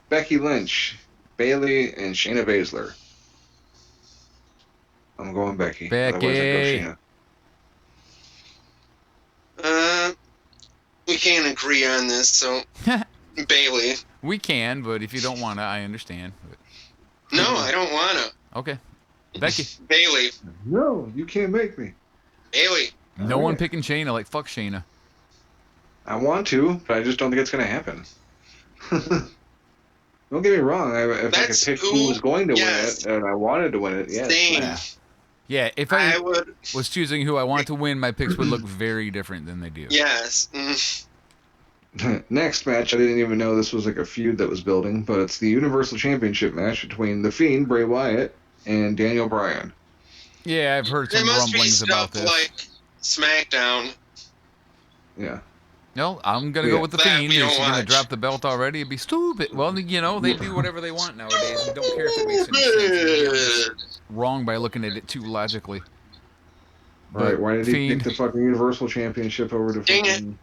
Becky Lynch, Bayley, and Shayna Baszler. I'm going Becky. Becky. Otherwise, I go Shayna. We can't agree on this, so Bailey. We can, but if you don't want to, I understand. But... No, I don't wanna. Okay. Becky. Bailey. No, you can't make me. Bailey. No one picking Shayna. Like, fuck Shayna. I want to, but I just don't think it's going to happen. Don't get me wrong. If I could That's pick who- who was going to yes. win it, and I wanted to win it, yes. Same. Yeah, if I would. was choosing who I want to win, my picks would look very different than they do. Yes. Next match, I didn't even know this was like a feud that was building, but it's the Universal Championship match between The Fiend, Bray Wyatt, and Daniel Bryan. Yeah, I've heard There some must be rumblings about stuff this. like SmackDown. Yeah. No, I'm going to go with The That Fiend. we Is don't he going to watch. drop the belt already? It'd be stupid. Well, you know, they do whatever they want nowadays. I don't care if it makes any sense. I'm just wrong by looking at it too logically. Right, why did he Fiend. pick the fucking Universal Championship over to Dang it. fucking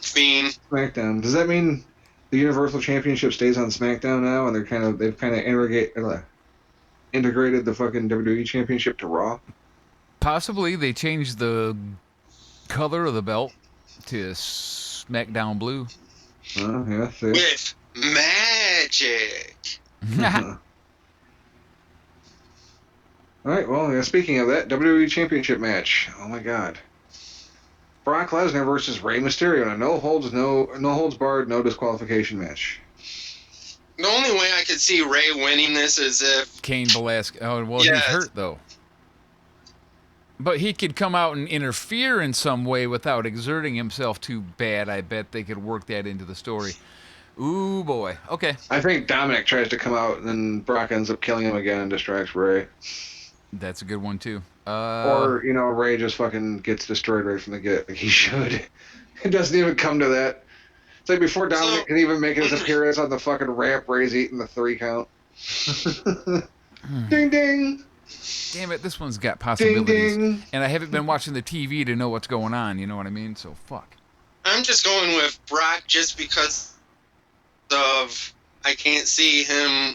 Fiend. SmackDown? Does that mean the Universal Championship stays on SmackDown now, and they've kind of integrated the fucking WWE Championship to Raw? Possibly they changed the color of the belt to SmackDown blue. Yeah, see. With magic. All right, well, yeah, speaking of that, WWE Championship match. Oh my God. Brock Lesnar versus Rey Mysterio in a no holds barred, no disqualification match. The only way I could see Ray winning this is if Cain Velasquez. Oh, well, Yes. he's hurt, though. But he could come out and interfere in some way without exerting himself too bad. I bet they could work that into the story. Ooh, boy. Okay. I think Dominic tries to come out, and then Brock ends up killing him again and distracts Ray. That's a good one, too. Or, Ray just fucking gets destroyed right from the get, like he should. It doesn't even come to that. It's like before Dominic can even make his appearance on the fucking ramp, Ray's eating the 3 count. Ding, ding. Damn it, this one's got possibilities. Ding, ding. And I haven't been watching the TV to know what's going on, you know what I mean? So, fuck. I'm just going with Brock just because of I can't see him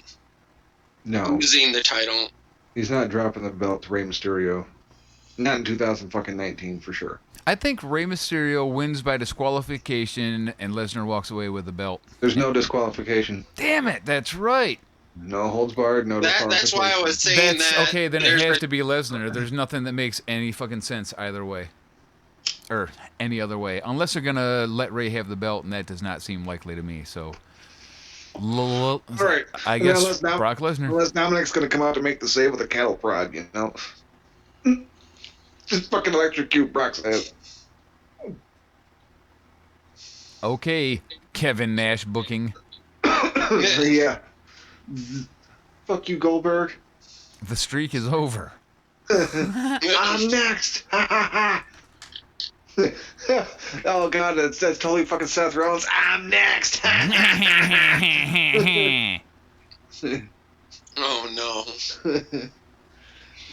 No, losing the title. he's not dropping the belt to Rey Mysterio. Not in 2019 for sure. I think Rey Mysterio wins by disqualification and Lesnar walks away with the belt. There's no disqualification. Damn it, that's right. No holds barred, no disqualification. That's why I was saying That's that. okay, then it there's has a- to be Lesnar. There's nothing that makes any fucking sense either way. Or any other way. Unless they're going to let Ray have the belt, and that does not seem likely to me. So, All right. I Yeah, guess Brock Lesnar. Unless Dominic's going to come out to make the save with a cattle prod, Just fucking electrocute Brock's head. Okay, Kevin Nash booking. Yeah. Fuck you, Goldberg. The streak is over. I'm next. Oh god, that's totally fucking Seth Rollins. I'm next. Oh no.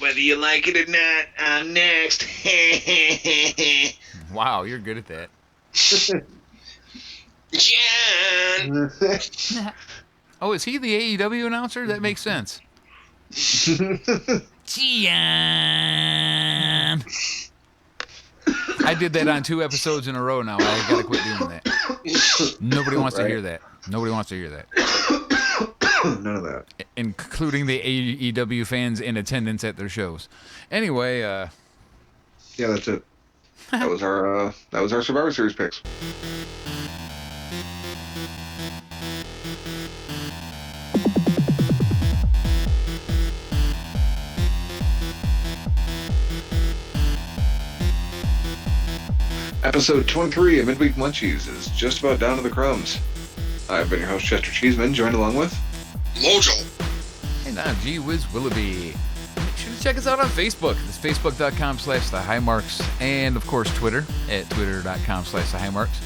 Whether you like it or not, I'm next. Wow, you're good at that. Jan. Oh, is he the AEW announcer? That makes sense. Gian. I did that on 2 episodes in a row now. I gotta quit doing that. Nobody wants to hear that. Nobody wants to hear that. None of that. Including the AEW fans in attendance at their shows. Anyway, Yeah, that's it. That was our Survivor Series picks. Episode 23 of Midweek Munchies is just about down to the crumbs. I've been your host, Chester Cheeseman, joined along with Mojo. and I'm Whiz Willoughby. Make sure to check us out on Facebook. It's facebook.com/thehighmarks, and of course Twitter at twitter.com/thehighmarks.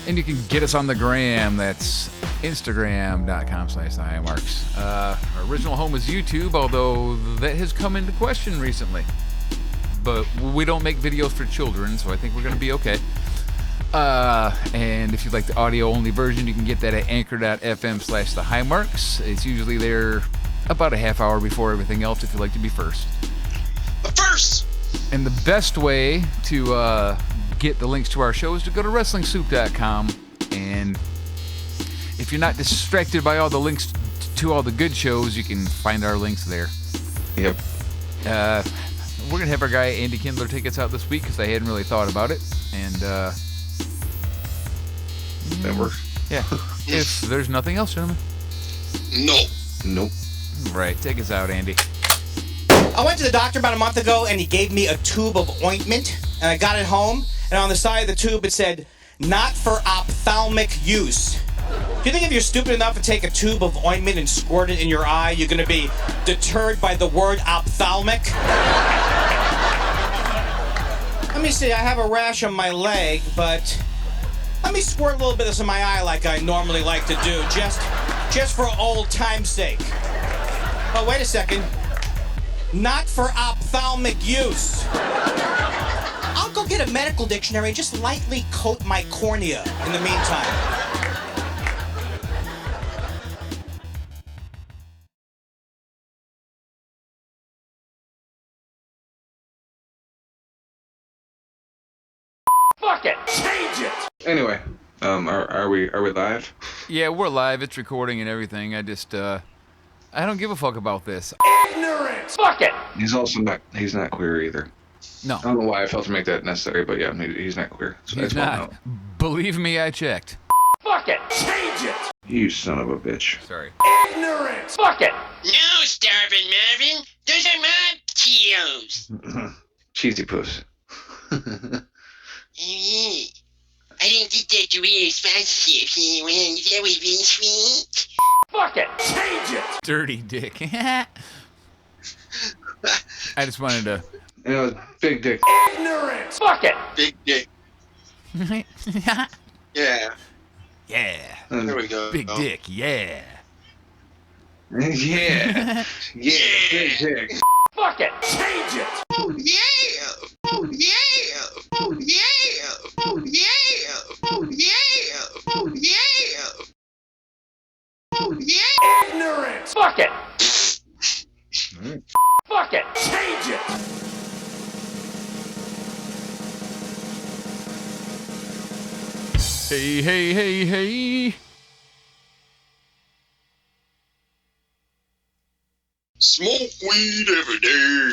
And you can get us on the gram. That's instagram.com/thehighmarks. Our original home is YouTube, although that has come into question recently. But we don't make videos for children, so I think we're going to be okay. And if you'd like the audio-only version, you can get that at anchor.fm/thehighmarks. It's usually there about a half hour before everything else if you'd like to be first. The first! And the best way to get the links to our show is to go to WrestlingSoup.com. And if you're not distracted by all the links to all the good shows, you can find our links there. Yep. We're going to have our guy Andy Kindler take us out this week because I hadn't really thought about it. And, That works. yeah. If there's nothing else, gentlemen. Nope. Right. Take us out, Andy. I went to the doctor about a month ago, and he gave me a tube of ointment, and I got it home, and on the side of the tube it said, "Not for ophthalmic use." Do you think if you're stupid enough to take a tube of ointment and squirt it in your eye, you're going to be deterred by the word ophthalmic? Let me see, I have a rash on my leg, but let me squirt a little bit of this in my eye like I normally like to do, just for old time's sake. Oh, wait a second. Not for ophthalmic use. I'll go get a medical dictionary and just lightly coat my cornea in the meantime. Fuck it! Change it! Anyway, are we live? Yeah, we're live. It's recording and everything. I don't give a fuck about this. Ignorance! Fuck it! He's not queer either. No. I don't know why I felt to make that necessary, but yeah, he's not queer. So He's that's not. Believe me, I checked. Fuck it! Change it! You son of a bitch. Sorry. Ignorance! Fuck it! No, Starvin' Marvin. Those are my Cheetos. Cheesy puss. I didn't think that you were responsive. That was really sweet. Fuck it! Change it! Dirty dick. I just wanted to. You know, big dick. Ignorance! Fuck it! Big dick. Yeah. Yeah. There we go. Big dick. Yeah. Yeah. Yeah, big dick. Fuck it! Change it! Yeah. Yeah. Yeah. Yeah. Ignorance! Fuck it! Fuck it! Change it! Hey, hey, hey, hey. Smoke weed every day.